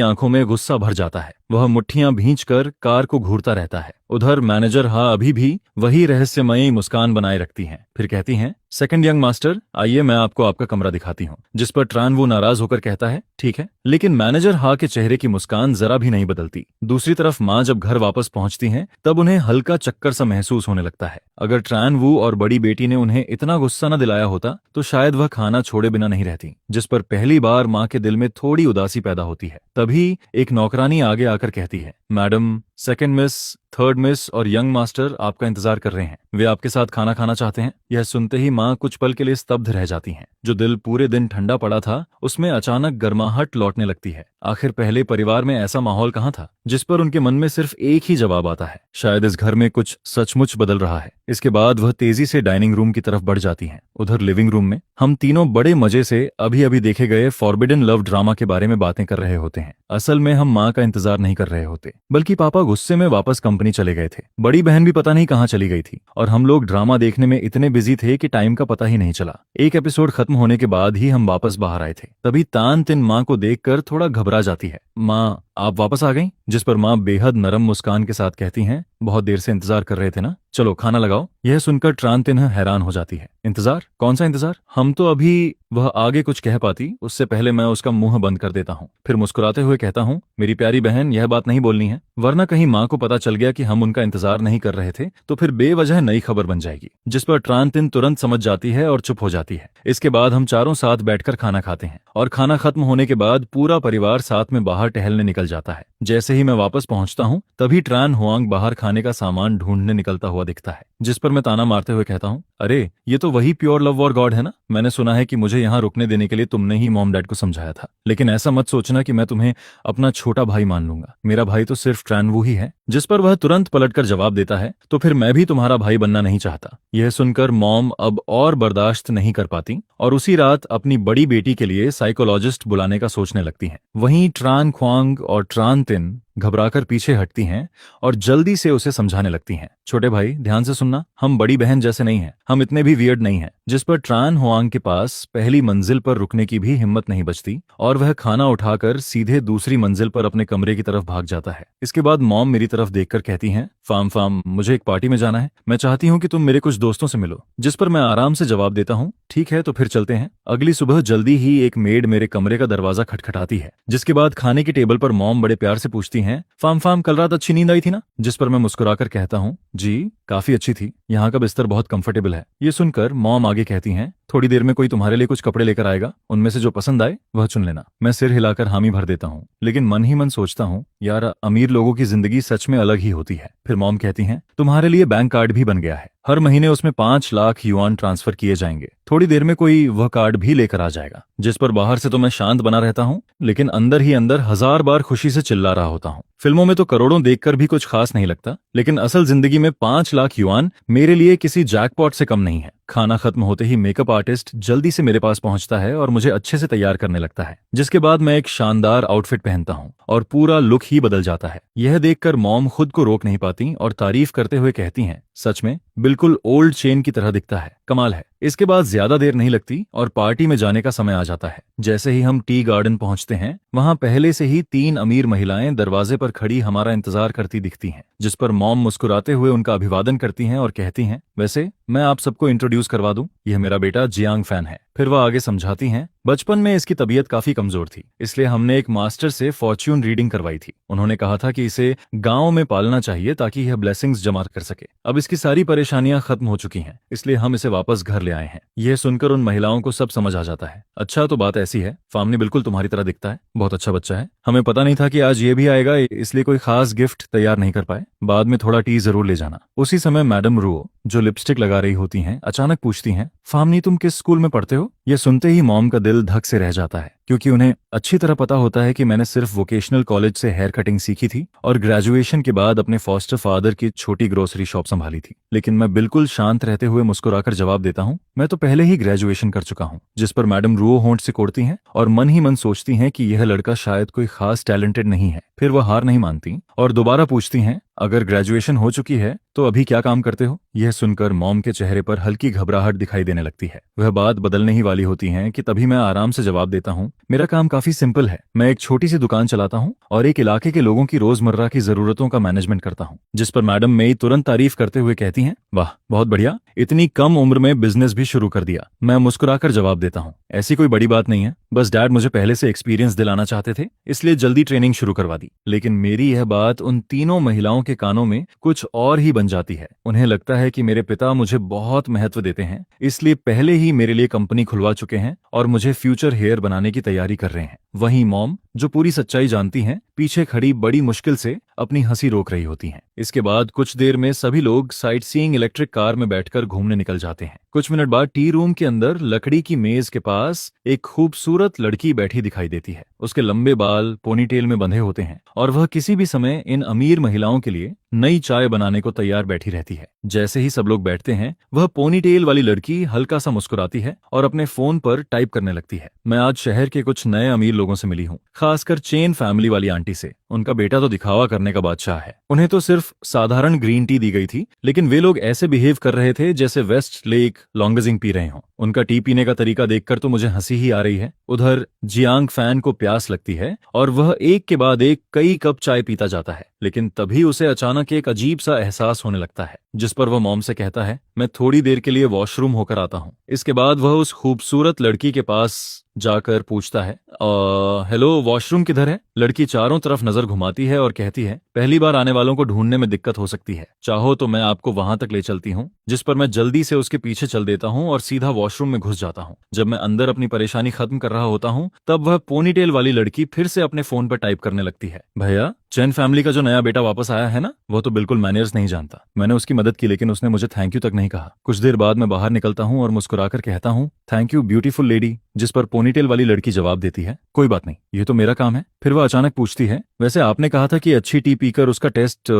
आंखों में गुस्सा भर जाता है। वह मुट्ठियां भींचकर कार को घूरता रहता है। उधर मैनेजर हा अभी भी वही रहस्यमयी मुस्कान बनाए रखती हैं। फिर कहती हैं, सेकंड यंग मास्टर, आइए मैं आपको आपका कमरा दिखाती हूँ। जिस पर ट्रान वू नाराज होकर कहता है, ठीक है। लेकिन मैनेजर हा के चेहरे की मुस्कान जरा भी नहीं बदलती। दूसरी तरफ माँ जब घर वापस पहुंचती हैं तब उन्हें हल्का चक्कर सा महसूस होने लगता है। अगर ट्रान वू और बड़ी बेटी ने उन्हें इतना गुस्सा न दिलाया होता तो शायद वह खाना छोड़े बिना नहीं रहती। जिस पर पहली बार माँ के दिल में थोड़ी उदासी पैदा होती है। तभी एक नौकरानी आगे आकर कहती है, madam, second miss, third miss और यंग मास्टर आपका इंतजार कर रहे हैं, वे आपके साथ खाना खाना चाहते हैं। यह सुनते ही माँ कुछ पल के लिए स्तब्ध रह जाती हैं। जो दिल पूरे दिन ठंडा पड़ा था उसमें अचानक गर्माहट लौटने लगती है। आखिर पहले परिवार में ऐसा माहौल कहाँ था, जिस पर उनके मन में सिर्फ एक ही जवाब आता है, शायद इस घर में कुछ सचमुच बदल रहा है। इसके बाद वह तेजी से डाइनिंग रूम की तरफ बढ़ जाती हैं। उधर लिविंग रूम में हम तीनों बड़े मजे से अभी अभी देखे गए फॉरबिडन लव ड्रामा के बारे में बातें कर रहे होते हैं। असल में हम माँ का इंतजार नहीं कर रहे होते, बल्कि पापा गुस्से में वापस कंपनी चले गए थे। बड़ी बहन भी पता नहीं कहाँ चली गई थी और हम लोग ड्रामा देखने में इतने बिजी थे कि टाइम का पता ही नहीं चला। एक एपिसोड खत्म होने के बाद ही हम वापस बाहर आए थे। तभी तान तिन माँ को देखकर थोड़ा घबरा जाती है। माँ, आप वापस आ गईं? जिस पर माँ बेहद नरम मुस्कान के साथ कहती हैं, बहुत देर से इंतजार कर रहे थे ना, चलो खाना लगाओ। यह सुनकर ट्रान तिन्ह हैरान हो जाती है। इंतजार? कौन सा इंतजार? हम तो अभी, वह आगे कुछ कह पाती उससे पहले मैं उसका मुंह बंद कर देता हूँ। फिर मुस्कुराते हुए कहता हूँ, मेरी प्यारी बहन, यह बात नहीं बोलनी है, वरना कहीं माँ को पता चल गया कि हम उनका इंतजार नहीं कर रहे थे तो फिर बेवजह नई खबर बन जाएगी। जिस पर ट्रान तिन तुरंत समझ जाती है और चुप हो जाती है। इसके बाद हम चारों साथ बैठकर खाना खाते हैं और खाना खत्म होने के बाद पूरा परिवार साथ में बाहर टहलने निकल जाता है। जैसे ही मैं वापस पहुंचता हूं तभी ट्रान हुआंग बाहर खाने का सामान ढूंढने निकलता हुआ दिखता है। जिस पर मैं ताना मारते हुए कहता हूं, अरे ये तो वही प्योर लव वॉर गॉड है ना, मैंने सुना है कि मुझे यहाँ रुकने देने के लिए तुमने ही मॉम डैड को समझाया था, लेकिन ऐसा मत सोचना कि मैं तुम्हें अपना छोटा भाई मान लूंगा, मेरा भाई तो सिर्फ ट्रान वू ही है। जिस पर वह तुरंत पलटकर जवाब देता है, तो फिर मैं भी तुम्हारा भाई बनना नहीं चाहता। यह सुनकर मॉम अब और बर्दाश्त नहीं कर पाती और उसी रात अपनी बड़ी बेटी के लिए साइकोलॉजिस्ट बुलाने का सोचने लगती हैं। वहीं ट्रान ख्वांग और ट्रान तिन घबराकर पीछे हटती हैं और जल्दी से उसे समझाने लगती हैं, छोटे भाई ध्यान से सुनना, हम बड़ी बहन जैसे नहीं हैं, हम इतने भी वियर्ड नहीं हैं। जिस पर ट्रान हुआंग के पास पहली मंजिल पर रुकने की भी हिम्मत नहीं बचती और वह खाना उठाकर सीधे दूसरी मंजिल पर अपने कमरे की तरफ भाग जाता है। इसके बाद मॉम मेरी तरफ देखकर कहती हैं, फार्म मुझे एक पार्टी में जाना है, मैं चाहती हूँ कि तुम मेरे कुछ दोस्तों से मिलो। जिस पर मैं आराम से जवाब देता हूँ, ठीक है तो फिर चलते हैं। अगली सुबह जल्दी ही एक मेड मेरे कमरे का दरवाजा खटखटाती है। जिसके बाद खाने की टेबल पर मॉम बड़े प्यार से पूछती हैं, फार्म कल रात अच्छी नींद आई थी ना? जिस पर मैं मुस्कुराकर कहता हूँ, जी काफी अच्छी थी, यहाँ का बिस्तर बहुत कंफर्टेबल है। ये सुनकर मॉम आगे कहती हैं, थोड़ी देर में कोई तुम्हारे लिए कुछ कपड़े लेकर आएगा, उनमें से जो पसंद आए वह चुन लेना। मैं सिर हिलाकर हामी भर देता हूँ, लेकिन मन ही मन सोचता हूँ, यार अमीर लोगों की जिंदगी सच में अलग ही होती है। फिर मॉम कहती हैं, तुम्हारे लिए बैंक कार्ड भी बन गया है, हर महीने उसमें 5 लाख युआन ट्रांसफर किए जाएंगे। थोड़ी देर में कोई वह कार्ड भी लेकर आ जाएगा, जिस पर बाहर से तो मैं शांत बना रहता हूँ, लेकिन अंदर ही अंदर 1000 बार खुशी से चिल्ला रहा होता हूँ। फिल्मों में तो करोड़ों देखकर भी कुछ खास नहीं लगता, लेकिन असल जिंदगी में 5 लाख युआन मेरे लिए किसी जैकपॉट से कम नहीं है। खाना खत्म होते ही मेकअप आर्टिस्ट जल्दी से मेरे पास पहुंचता है और मुझे अच्छे से तैयार करने लगता है, जिसके बाद मैं एक शानदार आउटफिट पहनता हूं और पूरा लुक ही बदल जाता है। यह देखकर मॉम खुद को रोक नहीं पाती और तारीफ करते हुए कहती हैं, सच में बिल्कुल ओल्ड चेन की तरह दिखता है, कमाल है। इसके बाद ज्यादा देर नहीं लगती और पार्टी में जाने का समय आ जाता है। जैसे ही हम टी गार्डन पहुंचते हैं, वहां पहले से ही 3 अमीर महिलाएं दरवाजे पर खड़ी हमारा इंतजार करती दिखती हैं, जिस पर मॉम मुस्कुराते हुए उनका अभिवादन करती हैं और कहती हैं, वैसे मैं आप सबको इंट्रोड्यूस करवा दूं, यह मेरा बेटा जियांग फैन है। फिर वह आगे समझाती हैं, बचपन में इसकी तबीयत काफी कमजोर थी, इसलिए हमने एक मास्टर से फॉर्च्यून रीडिंग करवाई थी। उन्होंने कहा था कि इसे गांव में पालना चाहिए ताकि यह ब्लेसिंग्स जमा कर सके। अब इसकी सारी परेशानियां खत्म हो चुकी हैं, इसलिए हम इसे वापस घर ले आए हैं। यह सुनकर उन महिलाओं को सब समझ आ जाता है। अच्छा, तो बात ऐसी है, फामनी बिल्कुल तुम्हारी तरह दिखता है, बहुत अच्छा बच्चा है। हमें पता नहीं था कि आज ये भी आएगा, इसलिए कोई खास गिफ्ट तैयार नहीं कर पाए। बाद में थोड़ा टी जरूर ले जाना। उसी समय मैडम रुओ, जो लिपस्टिक लगा रही होती हैं, अचानक पूछती हैं, फामनी तुम किस स्कूल में पढ़ते हो? यह सुनते ही मॉम का दिल धक से रह जाता है, क्योंकि उन्हें अच्छी तरह पता होता है कि मैंने सिर्फ वोकेशनल कॉलेज से हेयर कटिंग सीखी थी और ग्रेजुएशन के बाद अपने फॉस्टर फादर की छोटी ग्रोसरी शॉप संभाली थी। लेकिन मैं बिल्कुल शांत रहते हुए मुस्कुराकर जवाब देता हूँ, मैं तो पहले ही ग्रेजुएशन कर चुका हूँ। जिस पर मैडम रुओ होंठ से कोड़ती हैं और मन ही मन सोचती हैं कि यह लड़का शायद कोई खास टैलेंटेड नहीं है। फिर वह हार नहीं मानती और दोबारा पूछती हैं, अगर ग्रेजुएशन हो चुकी है तो अभी क्या काम करते हो? यह सुनकर मॉम के चेहरे पर हल्की घबराहट दिखाई देने लगती है। वह बात बदलने ही वाली होती है कि तभी मैं आराम से जवाब देता हूँ, मेरा काम काफी सिंपल है। मैं एक छोटी सी दुकान चलाता हूँ और एक इलाके के लोगों की रोजमर्रा की जरूरतों का मैनेजमेंट करता हूँ। जिस पर मैडम मेरी तुरंत तारीफ करते हुए कहती हैं, वाह बहुत बढ़िया, इतनी कम उम्र में बिजनेस भी शुरू कर दिया। मैं मुस्कुराकर जवाब देता हूँ, ऐसी कोई बड़ी बात नहीं है, बस डैड मुझे पहले से एक्सपीरियंस दिलाना चाहते थे, इसलिए जल्दी ट्रेनिंग शुरू करवा दी। लेकिन मेरी यह बात उन तीनों महिलाओं के कानों में कुछ और ही बन जाती है। उन्हें लगता है कि मेरे पिता मुझे बहुत महत्व देते हैं, इसलिए पहले ही मेरे लिए कंपनी खुलवा चुके हैं और मुझे फ्यूचर हेयर बनाने की तैयारी कर रहे हैं। वहीं मॉम, जो पूरी सच्चाई जानती हैं, पीछे खड़ी बड़ी मुश्किल से अपनी हंसी रोक रही होती हैं। इसके बाद कुछ देर में सभी लोग साइट सीइंग इलेक्ट्रिक कार में बैठकर घूमने निकल जाते हैं। कुछ मिनट बाद टी रूम के अंदर लकड़ी की मेज के पास एक खूबसूरत लड़की बैठी दिखाई देती है। उसके लंबे बाल पोनीटेल में बंधे होते हैं और वह किसी भी समय इन अमीर महिलाओं के लिए नई चाय बनाने को तैयार बैठी रहती है। जैसे ही सब लोग बैठते हैं, वह पोनीटेल वाली लड़की हल्का सा मुस्कुराती है और अपने फोन पर टाइप करने लगती है। मैं आज शहर के कुछ नए अमीर लोगों से मिली हूँ, खासकर चेन फैमिली वाली आंटी से। उनका बेटा तो दिखावा करने का बादशाह है। उन्हें तो सिर्फ साधारण ग्रीन टी दी गई थी, लेकिन वे लोग ऐसे बिहेव कर रहे थे जैसे वेस्ट लेक लॉन्गजिंग पी रहे हों। उनका टी पीने का तरीका देखकर तो मुझे हंसी ही आ रही है। उधर जियांग फैन को प्यास लगती है और वह एक के बाद एक कई कप चाय पीता जाता है, लेकिन तभी उसे अचानक एक अजीब सा एहसास होने लगता है, जिस पर वह मॉम से कहता है, मैं थोड़ी देर के लिए वॉशरूम होकर आता हूँ। इसके बाद वह उस खूबसूरत लड़की के पास जाकर पूछता है, हेलो, वॉशरूम किधर है? लड़की चारों तरफ नजर घुमाती है और कहती है, पहली बार आने वालों को ढूंढने में दिक्कत हो सकती है, चाहो तो मैं आपको वहां तक ले चलती हूँ। जिस पर मैं जल्दी से उसके पीछे चल देता हूँ और सीधा वॉशरूम में घुस जाता हूँ। जब मैं अंदर अपनी परेशानी खत्म कर रहा होता हूँ, तब वह पोनीटेल वाली लड़की फिर से अपने फोन पर टाइप करने लगती है, भैया, चैन फैमिली का जो नया बेटा वापस आया है ना, वो तो बिल्कुल मैनर्स नहीं जानता। मैंने उसकी मदद की, लेकिन उसने मुझे थैंक यू तक नहीं कहा। कुछ देर बाद मैं बाहर निकलता हूँ और मुस्कुराकर कहता हूँ, थैंक यू ब्यूटीफुल लेडी। जिस पर पोनीटेल वाली लड़की जवाब देती है, कोई बात नहीं, ये तो मेरा काम है। फिर वह अचानक पूछती है, वैसे आपने कहा था कि अच्छी टी पीकर उसका टेस्ट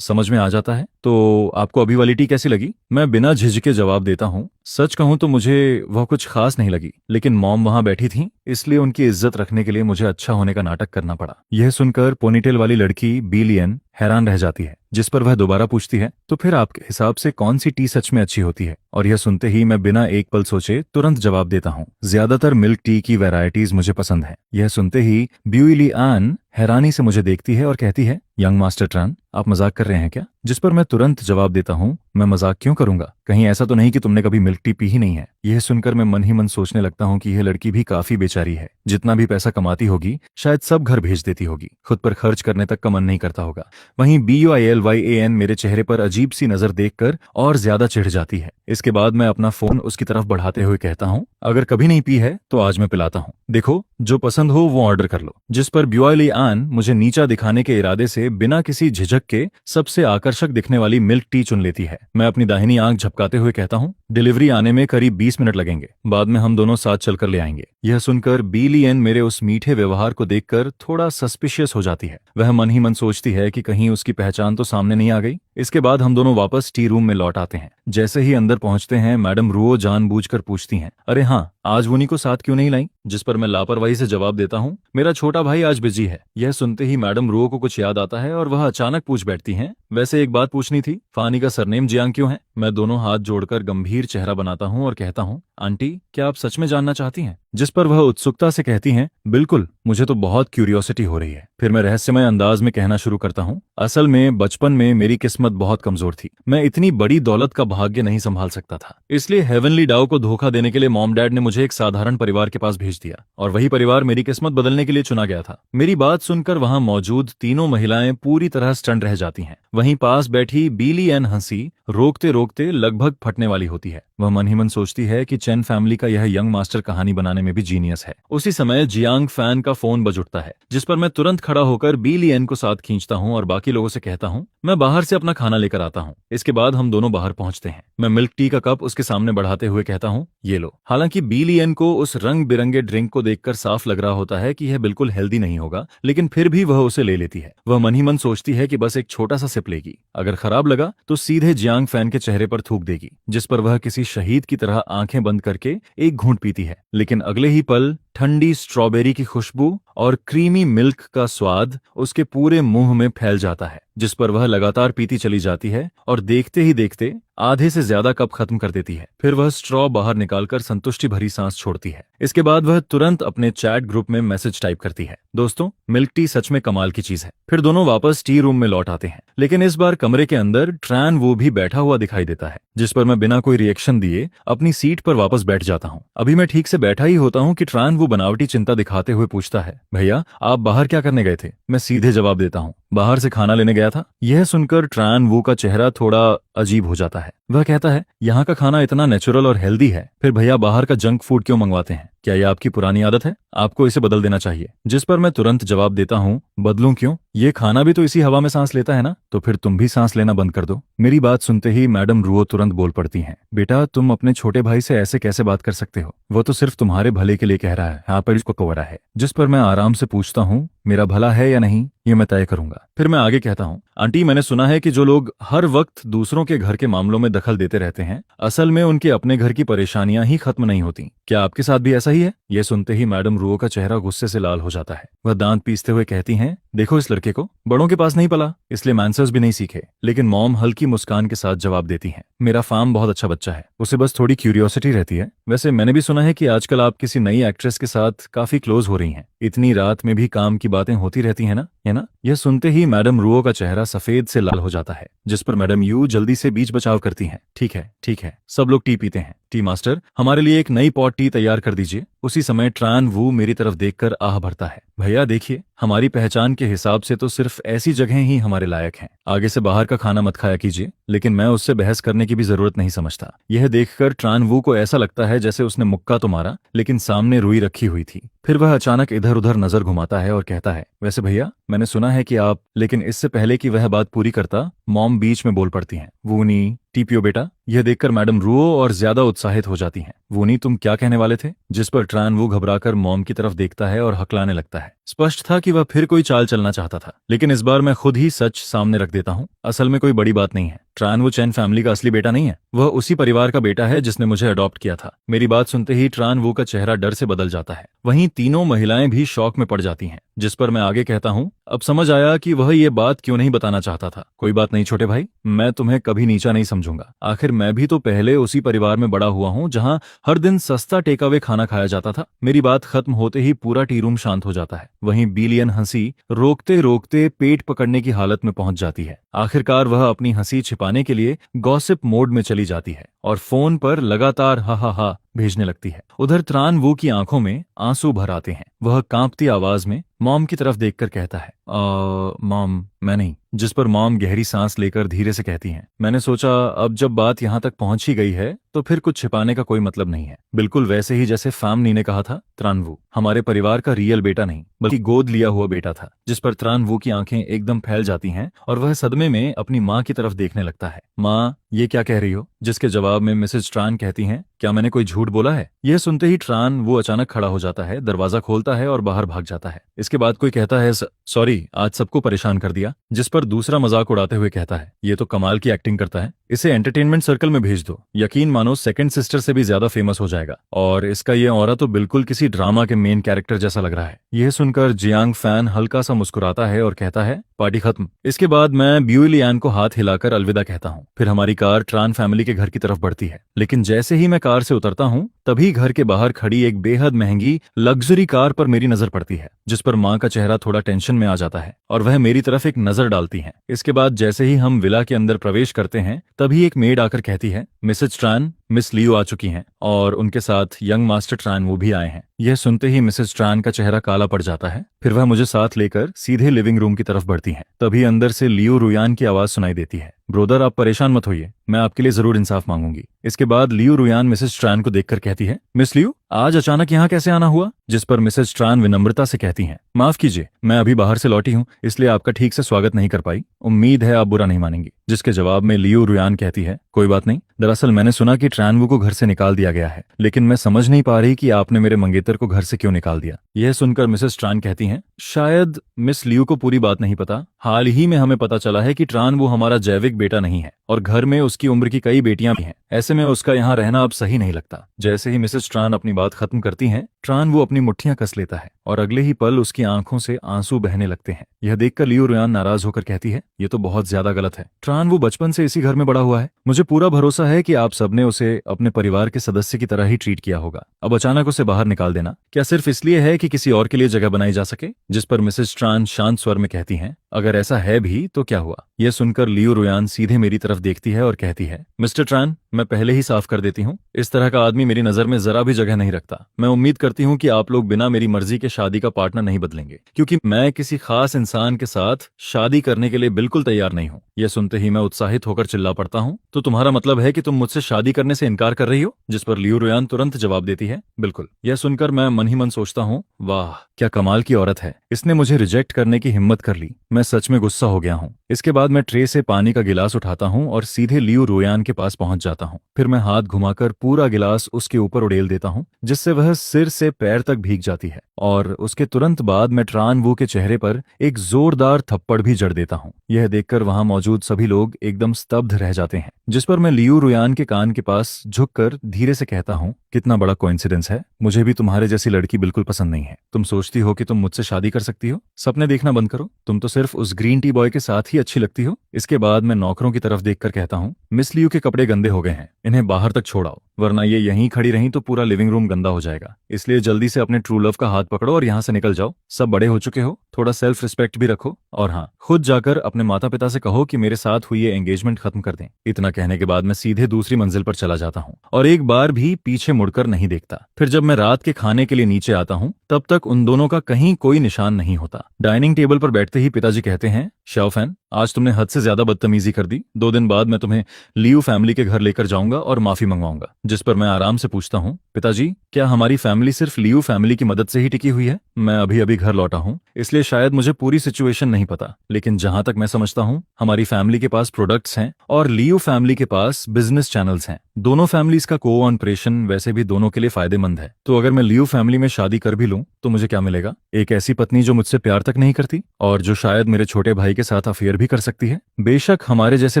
समझ में आ जाता है, तो आपको अभी वाली टी कैसी लगी? मैं बिना झिझके जवाब देता हूँ, सच कहूँ तो मुझे वह कुछ खास नहीं लगी, लेकिन मॉम वहां बैठी थी, इसलिए उनकी इज्जत रखने के लिए मुझे अच्छा होने का नाटक करना पड़ा। यह सुनकर पोनीटेल वाली लड़की बिलियन हैरान रह जाती है, जिस पर वह दोबारा पूछती है, तो फिर आपके हिसाब से कौन सी टी सच में अच्छी होती है? और यह सुनते ही मैं बिना एक पल सोचे तुरंत जवाब देता हूँ, ज्यादातर मिल्क टी की वैरायटीज मुझे पसंद है। यह सुनते ही ब्यूइली आन हैरानी से मुझे देखती है और कहती है, यंग मास्टर ट्रान, आप मजाक कर रहे हैं क्या? जिस पर मैं तुरंत जवाब देता हूँ, मैं मजाक क्यों करूंगा? कहीं ऐसा तो नहीं कि तुमने कभी मिल्क टी पी ही नहीं है? यह सुनकर मैं मन ही मन सोचने लगता हूँ कि यह लड़की भी काफी बेचारी है। जितना भी पैसा कमाती होगी, शायद सब घर भेज देती होगी, खुद पर खर्च करने तक का मन नहीं करता होगा। वहीं BUILYAN मेरे चेहरे पर अजीब सी नजर देखकर और ज्यादा चिढ़ जाती है। इसके बाद मैं अपना फोन उसकी तरफ बढ़ाते हुए कहता हूँ, अगर कभी नहीं पी है तो आज मैं पिलाता हूँ, देखो जो पसंद हो वो ऑर्डर कर लो। जिस पर ब्यूइली आन मुझे नीचा दिखाने के इरादे से से बिना किसी झिझक के सबसे आकर्षक दिखने वाली मिल्क टी चुन लेती है। मैं अपनी दाहिनी आंख झपकाते हुए कहता हूँ, डिलीवरी आने में करीब 20 मिनट लगेंगे, बाद में हम दोनों साथ चलकर ले आएंगे। यह सुनकर बीली एन मेरे उस मीठे व्यवहार को देखकर थोड़ा सस्पिशियस हो जाती है। वह मन ही मन सोचती है कि कहीं उसकी पहचान तो सामने नहीं आ गई। इसके बाद हम दोनों वापस टी रूम में लौट आते हैं। जैसे ही अंदर पहुंचते हैं, मैडम रुओ जानबूझकर पूछती हैं, अरे हाँ, आज वुनी को साथ क्यों नहीं लाई? जिस पर मैं लापरवाही से जवाब देता हूँ, मेरा छोटा भाई आज बिजी है। यह सुनते ही मैडम रुओ को कुछ याद आता है और वह अचानक पूछ बैठती हैं, वैसे एक बात पूछनी थी, फानी का सरनेम जियांग क्यों है? मैं दोनों हाथ जोड़कर गंभीर चेहरा बनाता हूँ और कहता हूँ, आंटी, क्या आप सच में जानना चाहती हैं? जिस पर वह उत्सुकता से कहती हैं, बिल्कुल, मुझे तो बहुत क्यूरियोसिटी हो रही है। फिर मैं रहस्यमय अंदाज में कहना शुरू करता हूँ, असल में बचपन में मेरी किस्मत बहुत कमजोर थी। मैं इतनी बड़ी दौलत का भाग्य नहीं संभाल सकता था, इसलिए हेवनली डाउ को धोखा देने के लिए मॉम डैड ने मुझे एक साधारण परिवार के पास भेज दिया और वही परिवार मेरी किस्मत बदलने के लिए चुना गया था। मेरी बात सुनकर वहां मौजूद तीनों महिलाएं पूरी तरह स्टन रह जाती हैं। वहीं पास बैठी बीली एन हंसी रोकते रोकते लगभग फटने वाली होती है। वह मन ही मन सोचती है कि चेन फैमिली का यह यंग मास्टर कहानी बनाने में भी जीनियस है। उसी समय जियांग फैन का फोन बज उठता है, जिस पर मैं तुरंत खड़ा होकर बीली एन को साथ खींचता हूँ और बाकी लोगों से कहता हूँ, मैं बाहर से अपना खाना लेकर आता हूँ। इसके बाद हम दोनों बाहर पहुंचते हैं। मैं मिल्क टी का कप उसके सामने बढ़ाते हुए कहता हूँ, ये लो। हालांकि बीली एन को उस रंग बिरंगे ड्रिंक को देखकर साफ लग रहा होता है कि यह बिल्कुल हेल्दी नहीं होगा, लेकिन फिर भी वह उसे ले लेती है। वह मन ही मन सोचती है कि बस एक छोटा सा सिप लेगी, अगर खराब लगा तो सीधे जियांग फैन के चेहरे पर थूक देगी। जिस पर वह किसी शहीद की तरह आंखें बंद करके एक घूंट पीती है, लेकिन अगले ही पल ठंडी स्ट्रॉबेरी की खुशबू और क्रीमी मिल्क का स्वाद उसके पूरे मुंह में फैल जाता है, जिस पर वह लगातार पीती चली जाती है और देखते ही देखते आधे से ज्यादा कप खत्म कर देती है। फिर वह स्ट्रॉ बाहर निकालकर संतुष्टि भरी सांस छोड़ती है। इसके बाद वह तुरंत अपने चैट ग्रुप में मैसेज टाइप करती है, दोस्तों, मिल्क टी सच में कमाल की चीज है। फिर दोनों वापस टी रूम में लौट आते हैं, लेकिन इस बार कमरे के अंदर ट्रैन वो भी बैठा हुआ दिखाई देता है, जिस पर मैं बिना कोई रिएक्शन दिए अपनी सीट पर वापस बैठ जाता हूँ। अभी मैं ठीक से बैठा ही होता हूँ कि ट्रैन वो बनावटी चिंता दिखाते हुए पूछता है, भैया आप बाहर क्या करने गए थे? मैं सीधे जवाब देता हूँ, बाहर से खाना लेने गया था। यह सुनकर ट्रैन वो का चेहरा थोड़ा अजीब हो जाता है। वह कहता है, यहाँ का खाना इतना नेचुरल और हेल्दी है, फिर भैया बाहर का जंक फूड क्यों मंगवाते हैं? क्या यह आपकी पुरानी आदत है? आपको इसे बदल देना चाहिए। जिस पर मैं तुरंत जवाब देता हूँ, बदलूं क्यों? ये खाना भी तो इसी हवा में सांस लेता है ना, तो फिर तुम भी सांस लेना बंद कर दो। मेरी बात सुनते ही मैडम रुओ तुरंत बोल पड़ती हैं, बेटा तुम अपने छोटे भाई से ऐसे कैसे बात कर सकते हो? वो तो सिर्फ तुम्हारे भले के लिए कह रहा है, यहाँ पर इसको कोवरा है। जिस पर मैं आराम से पूछता हूँ, मेरा भला है या नहीं ये मैं तय करूंगा। फिर मैं आगे कहता हूँ, आंटी, मैंने सुना है कि जो लोग हर वक्त दूसरों के घर के मामलों में दखल देते रहते हैं, असल में उनके अपने घर की परेशानियां ही खत्म नहीं होती। क्या आपके साथ भी ऐसा ही है? यह सुनते ही मैडम रुओ का चेहरा गुस्से से लाल हो जाता है। वह दांत पीसते हुए कहती हैं, देखो इस लड़के को बड़ों के पास नहीं पला, इसलिए मैनर्स भी नहीं सीखे। लेकिन मॉम हल्की मुस्कान के साथ जवाब देती हैं, मेरा फार्म बहुत अच्छा बच्चा है, उसे बस थोड़ी क्यूरियोसिटी रहती है। वैसे मैंने भी सुना है कि आजकल आप किसी नई एक्ट्रेस के साथ काफी क्लोज हो रही हैं। इतनी रात में भी काम की बातें होती रहती है ना, है ना? यह सुनते ही मैडम रुओ का चेहरा सफेद से लाल हो जाता है, जिस पर मैडम यू जल्दी से बीच बचाव करती हैं, ठीक है ठीक है, सब लोग टी पीते हैं। टी मास्टर, हमारे लिए एक नई पॉट टी तैयार कर दीजिए। उसी समय ट्रान वू मेरी तरफ देखकर आह भरता है, भैया देखिए, हमारी पहचान के हिसाब से तो सिर्फ ऐसी जगह ही हमारे लायक हैं। आगे से बाहर का खाना मत खाया कीजिए। लेकिन मैं उससे बहस करने की भी जरूरत नहीं समझता। यह देखकर ट्रान वू को ऐसा लगता है जैसे उसने मुक्का तो मारा, लेकिन सामने रुई रखी हुई थी। फिर वह अचानक इधर उधर नजर घुमाता है और कहता है, वैसे भैया मैंने सुना है कि आप, लेकिन इससे पहले कि वह बात पूरी करता, मॉम बीच में बोल पड़ती हैं, वूनी टी पियो बेटा। यह देखकर मैडम रुओ और ज्यादा उत्साहित हो जाती हैं। वूनी तुम क्या कहने वाले थे? जिस पर ट्रान वू घबराकर मॉम की तरफ देखता है और हकलाने लगता है। स्पष्ट था कि वह फिर कोई चाल चलना चाहता था, लेकिन इस बार मैं खुद ही सच सामने रख देता हूँ। असल में कोई बड़ी बात नहीं है। ट्रान वू चैन फैमिली का असली बेटा नहीं है, वह उसी परिवार का बेटा है जिसने मुझे अडॉप्ट किया था। मेरी बात सुनते ही ट्रान वू का चेहरा डर से बदल जाता है। वहीं तीनों महिलाएं भी शौक में पड़ जाती हैं। जिस पर मैं आगे कहता हूँ, अब समझ आया कि वह ये बात क्यों नहीं बताना चाहता था। कोई बात नहीं छोटे भाई, मैं तुम्हें कभी नीचा नहीं समझूंगा। आखिर मैं भी तो पहले उसी परिवार में बड़ा हुआ हूँ जहाँ हर दिन सस्ता टेकअवे खाना खाया जाता था। मेरी बात खत्म होते ही पूरा टी रूम शांत हो जाता है। वहीं बिलियन हंसी रोकते रोकते पेट पकड़ने की हालत में पहुंच जाती है। आखिरकार वह अपनी हंसी छिपाने के लिए गॉसिप मोड में चली जाती है और फोन पर लगातार हा हा हा भेजने लगती है। उधर त्रान वू की आंखों में आंसू भर आते हैं। वह कांपती आवाज में मॉम की तरफ देखकर कहता है, मॉम मैं नहीं। जिस पर मॉम गहरी सांस लेकर धीरे से कहती हैं, मैंने सोचा अब जब बात यहाँ तक पहुंच ही गई है तो फिर कुछ छिपाने का कोई मतलब नहीं है। बिल्कुल वैसे ही जैसे फामनी ने कहा था, त्रानवू हमारे परिवार का रियल बेटा नहीं बल्कि गोद लिया हुआ बेटा था। जिस पर त्रानवू की आंखें एकदम फैल जाती हैं और वह सदमे में अपनी माँ की तरफ देखने लगता है। माँ, ये क्या कह रही हो? जिसके जवाब में मिसेज ट्रान कहती हैं, क्या मैंने कोई झूठ बोला है? यह सुनते ही ट्रान वो अचानक खड़ा हो जाता है, दरवाजा खोलता है और बाहर भाग जाता है। इसके बाद कोई कहता है, सॉरी आज सबको परेशान कर दिया। जिस पर दूसरा मजाक उड़ाते हुए कहता है, ये तो कमाल की एक्टिंग करता है, इसे एंटरटेनमेंट सर्कल में भेज दो, यकीन मानो सेकंड सिस्टर से भी ज्यादा फेमस हो जाएगा। और इसका ये ऑरा तो बिल्कुल किसी ड्रामा के मेन कैरेक्टर जैसा लग रहा है। यह सुनकर जियांग फैन हल्का सा मुस्कुराता है और कहता है, पार्टी खत्म। इसके बाद मैं ब्यूलियान को हाथ हिलाकर अलविदा कहता हूँ। फिर हमारी कार ट्रान फैमिली के घर की तरफ बढ़ती है। लेकिन जैसे ही मैं कार से उतरता हूँ तभी घर के बाहर खड़ी एक बेहद महंगी लग्जरी कार पर मेरी नजर पड़ती है, जिस पर माँ का चेहरा थोड़ा टेंशन में आ जाता है और वह मेरी तरफ एक नजर डालती हैं। इसके बाद जैसे ही हम विला के अंदर प्रवेश करते हैं तभी एक मेड आकर कहती है, मिसेज ट्रान, मिस लियो आ चुकी हैं और उनके साथ यंग मास्टर ट्रान वो भी आए हैं। यह सुनते ही मिसेज ट्रान का चेहरा काला पड़ जाता है। फिर वह मुझे साथ लेकर सीधे लिविंग रूम की तरफ बढ़ती हैं। तभी अंदर से लियो रुयान की आवाज सुनाई देती है, ब्रोदर आप परेशान मत होइए, मैं आपके लिए जरूर इंसाफ मांगूंगी। इसके बाद लियो रुयान मिसेज ट्रान को देखकर कहती है, मिस लियो आज अचानक यहाँ कैसे आना हुआ? जिस पर मिसेज ट्रान विनम्रता से कहती हैं, माफ कीजिए मैं अभी बाहर से लौटी हूँ इसलिए आपका ठीक से स्वागत नहीं कर पाई, उम्मीद है आप बुरा नहीं मानेंगी। जिसके जवाब में लियो रुयान कहती है, कोई बात नहीं, दरअसल मैंने सुना कि ट्रानवू को घर से निकाल दिया गया है, लेकिन मैं समझ नहीं पा रही कि आपने मेरे मंगेतर को घर से क्यों निकाल दिया। यह सुनकर मिसेस ट्रान कहती हैं, शायद मिस लियो को पूरी बात नहीं पता, हाल ही में हमें पता चला है कि ट्रानवू हमारा जैविक बेटा नहीं है और घर में उसकी उम्र की कई बेटियां भी हैं, ऐसे में उसका यहाँ रहना अब सही नहीं लगता। जैसे ही मिसेस ट्रान अपनी बात खत्म करती हैं, ट्रान वो अपनी मुट्ठियां कस लेता है और अगले ही पल उसकी आंखों से आंसू बहने लगते हैं। यह देखकर लियो रुयान नाराज होकर कहती है, ये तो बहुत ज्यादा गलत है। ट्रान वो बचपन से इसी घर में बड़ा हुआ है, मुझे पूरा भरोसा है कि आप सबने उसे अपने परिवार के सदस्य की तरह ही ट्रीट किया होगा। अब अचानक उसे बाहर निकाल देना क्या सिर्फ इसलिए है कि किसी और के लिए जगह बनाई जा सके? जिस पर मिसेस ट्रान शांत स्वर में कहती हैं, अगर ऐसा है भी तो क्या हुआ? यह सुनकर लियो रुयान सीधे मेरी तरफ देखती है और कहती है, मिस्टर ट्रान मैं पहले ही साफ कर देती हूँ, इस तरह का आदमी मेरी नजर में जरा भी जगह नहीं रखता। मैं उम्मीद करती हूँ कि आप लोग बिना मेरी मर्जी के शादी का पार्टनर नहीं बदलेंगे, क्योंकि मैं किसी खास इंसान के साथ शादी करने के लिए बिल्कुल तैयार नहीं हूँ। यह सुनते ही मैं उत्साहित होकर चिल्ला पड़ता हूँ, तो तुम्हारा मतलब है कि तुम मुझसे शादी करने से इनकार कर रही हो? जिस पर लियो रुयान तुरंत जवाब देती है, बिल्कुल। यह सुनकर मैं मन ही मन सोचता हूँ, वाह क्या कमाल की औरत है, इसने मुझे रिजेक्ट करने की हिम्मत कर ली। मैं सच में गुस्सा हो गया हूँ। इसके बाद मैं ट्रे से पानी का गिलास उठाता हूँ और सीधे लियो रुयान के पास पहुंच जाता हूँ। फिर मैं हाथ घुमाकर पूरा गिलास उसके ऊपर उड़ेल देता हूँ, जिससे वह सिर से पैर तक भीग जाती है और उसके तुरंत बाद मैं ट्रान वू के चेहरे पर एक जोरदार थप्पड़ भी जड़ देता हूँ। यह देखकर वहां मौजूद सभी लोग एकदम स्तब्ध रह जाते हैं। जिस पर मैं लियो रुयान के कान के पास झुककर धीरे से कहता हूँ, कितना बड़ा कोइंसिडेंस है, मुझे भी तुम्हारे जैसी लड़की बिल्कुल पसंद नहीं है। तुम सोचती हो कि तुम मुझसे शादी कर सकती हो? सपने देखना बंद करो, तुम तो सिर्फ उस ग्रीन टी बॉय के साथ ही अच्छी लगती हो। इसके बाद मैं नौकरों की तरफ देखकर कहता हूँ, मिस लियो के कपड़े गंदे हो गए हैं, इन्हें बाहर तक छोड़ाओ, वरना ये यहीं खड़ी रहीं तो पूरा लिविंग रूम गंदा हो जाएगा। इसलिए जल्दी से अपने ट्रू लव का हाथ पकड़ो और यहाँ से निकल जाओ। सब बड़े हो चुके हो, थोड़ा सेल्फ रिस्पेक्ट भी रखो, और हाँ, खुद जाकर अपने माता पिता से कहो कि मेरे साथ हुई ये एंगेजमेंट खत्म कर दें। इतना कहने के बाद मैं सीधे दूसरी मंजिल पर चला जाता हूँ और एक बार भी पीछे मुड़कर नहीं देखता। फिर जब मैं रात के खाने के लिए नीचे आता हूँ तब तक उन दोनों का कहीं कोई निशान नहीं होता। डाइनिंग टेबल पर बैठते ही पिताजी कहते हैं, शाओफैन आज तुमने हद से ज्यादा बदतमीजी कर दी। 2 दिन बाद मैं तुम्हें लियो फैमिली के घर लेकर जाऊंगा और माफी मंगवाऊंगा। जिस पर मैं आराम से पूछता हूँ, पिताजी क्या हमारी फैमिली सिर्फ लियो फैमिली की मदद से ही टिकी हुई है? मैं अभी अभी घर लौटा हूँ, इसलिए शायद मुझे पूरी सिचुएशन नहीं पता, लेकिन जहां तक मैं समझता हूँ हमारी फैमिली के पास प्रोडक्ट्स हैं और लियो फैमिली के पास बिजनेस चैनल्स हैं। दोनों फैमिलीज का को ऑपरेशन वैसे भी दोनों के लिए फायदेमंद है। तो अगर मैं लियो फैमिली में शादी कर भी लूं तो मुझे क्या मिलेगा? एक ऐसी पत्नी जो मुझसे प्यार तक नहीं करती और जो शायद मेरे छोटे भाई के साथ अफेयर भी कर सकती है। बेशक हमारे जैसे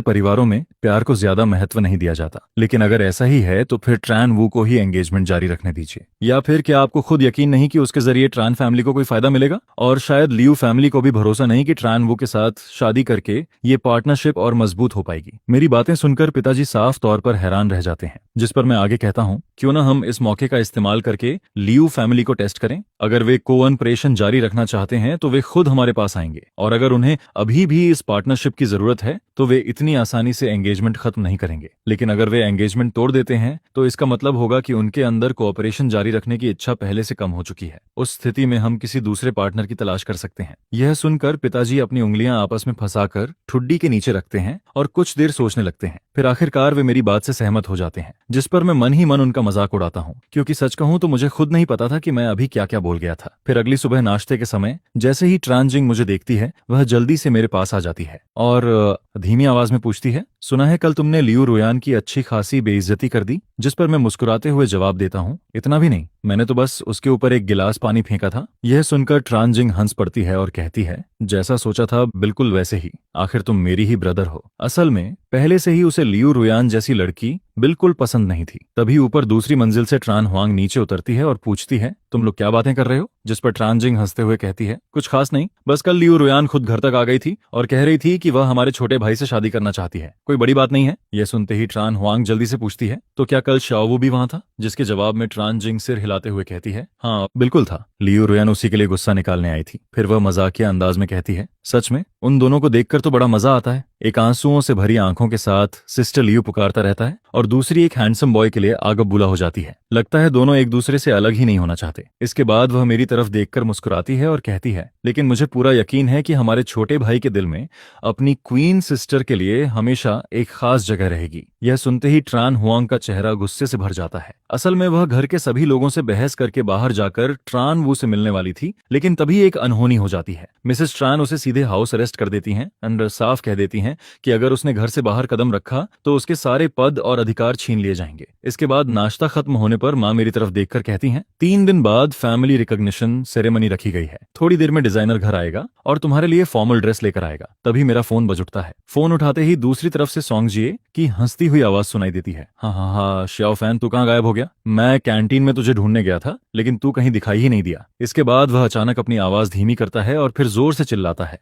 परिवारों में प्यार को ज्यादा महत्व नहीं दिया जाता, लेकिन अगर ऐसा ही है तो फिर ट्रान वू को ही एंगेजमेंट जारी रखने दीजिए। या फिर क्या आपको खुद यकीन नहीं कि उसके जरिए ट्रान फैमिली को कोई फायदा मिलेगा, और शायद लियू फैमिली को भी भरोसा नहीं कि ट्रान वू के साथ शादी करके ये पार्टनरशिप और मजबूत हो पाएगी। मेरी बातें सुनकर पिताजी साफ तौर पर हैरान रह जाते हैं, जिस पर मैं आगे कहता हूँ, क्यों ना हम इस मौके का इस्तेमाल करके लियू फैमिली को टेस्ट करें। अगर वे कोऑपरेशन जारी रखना चाहते हैं तो वे खुद हमारे पास आएंगे, और अगर उन्हें अभी भी इस पार्टनरशिप की जरूरत है तो वे इतनी आसानी से एंगेजमेंट खत्म नहीं करेंगे। लेकिन अगर वे एंगेजमेंट तोड़ देते हैं तो इसका मतलब होगा कि उनके अंदर कोऑपरेशन जारी रखने की इच्छा पहले से कम हो चुकी है। उस स्थिति में हम किसी दूसरे पार्टनर की तलाश कर सकते हैं। यह सुनकर पिताजी अपनी उंगलियां आपस में फंसाकर ठुड्डी के नीचे रखते हैं और कुछ देर सोचने लगते हैं। फिर आखिरकार वे मेरी बात से सहमत हो जाते हैं, जिस पर मैं मन ही मन उनका मजाक उड़ाता हूँ, क्योंकि सच कहूँ तो मुझे खुद नहीं पता था कि मैं अभी क्या क्या बोल गया था। फिर अगली सुबह नाश्ते के समय जैसे ही ट्रांजिंग मुझे देखती है, वह जल्दी से मेरे पास आ जाती है और धीमी आवाज में पूछती है, सुना है कल तुमने लियू रुयान की अच्छी खासी बेइज्जती कर दी। जिस पर मैं मुस्कुराते हुए जवाब देता हूँ, इतना भी नहीं, मैंने तो बस उसके ऊपर एक गिलास पानी फेंका था। यह सुनकर ट्रांजिंग हंस पड़ती है और कहती है, जैसा सोचा था बिल्कुल वैसे ही, आखिर तुम मेरी ही ब्रदर हो। असल में पहले से ही उसे लियू रुयान जैसी लड़की बिल्कुल पसंद नहीं थी। तभी ऊपर दूसरी मंजिल से ट्रान हुआंग नीचे उतरती है और पूछती है, तुम लोग क्या बातें कर रहे हो। जिस पर ट्रांजिंग हंसते हुए कहती है, कुछ खास नहीं, बस कल लियू रुयान खुद घर तक आ गई थी और कह रही थी कि वह हमारे छोटे भाई से शादी करना चाहती है, कोई बड़ी बात नहीं है। यह सुनते ही ट्रान हुआंग जल्दी से पूछती है, तो क्या कल शाओवू भी वहां था। जिसके जवाब में ट्रांजिंग सिर हिलाते हुए कहती है, हाँ बिल्कुल था, लियू रुयान उसी के लिए गुस्सा निकालने आई थी। फिर वह मजाकिया अंदाज में कहती है, सच में उन दोनों को देखकर तो बड़ा मजा आता है। एक आंसुओं से भरी आंखों के साथ सिस्टर लियू पुकारता रहता है और दूसरी एक हैंडसम बॉय के लिए आगबूला हो जाती है। लगता है दोनों एक दूसरे से अलग ही नहीं होना चाहते। इसके बाद वह मेरी तरफ देखकर मुस्कुराती है और कहती है, लेकिन मुझे पूरा यकीन है कि हमारे छोटे भाई के दिल में अपनी क्वीन सिस्टर के लिए हमेशा एक खास जगह रहेगी। यह सुनते ही ट्रान हुआंग का चेहरा गुस्से से भर जाता है। असल में वह घर के सभी लोगों से बहस करके बाहर जाकर ट्रान वू से मिलने वाली थी, लेकिन तभी एक अनहोनी हो जाती है। मिसेस ट्रान उसे सीधे हाउस अरेस्ट कर देती हैं और साफ कह देती हैं कि अगर उसने घर से बाहर कदम रखा तो उसके सारे पद और अधिकार छीन लिए जाएंगे। इसके बाद नाश्ता खत्म होने पर माँ मेरी तरफ देखकर कहती हैं, 3 दिन बाद फैमिली रिकॉग्निशन सेरेमनी रखी गई है। थोड़ी देर में डिजाइनर घर आएगा और तुम्हारे लिए फॉर्मल ड्रेस लेकर आएगा। तभी मेरा फोन बज उठता है। फोन उठाते ही दूसरी तरफ से सॉन्गजिए की हंसती हुई आवाज सुनाई देती है, हाँ हाँ हाँ श्याओ फैन, तू कहाँ गायब हो गया। मैं कैंटीन में तुझे ढूंढने गया था, लेकिन तू कहीं दिखाई ही नहीं दिया। इसके बाद वह अचानक अपनी आवाज धीमी करता है और फिर जोर से चिल्लाता है,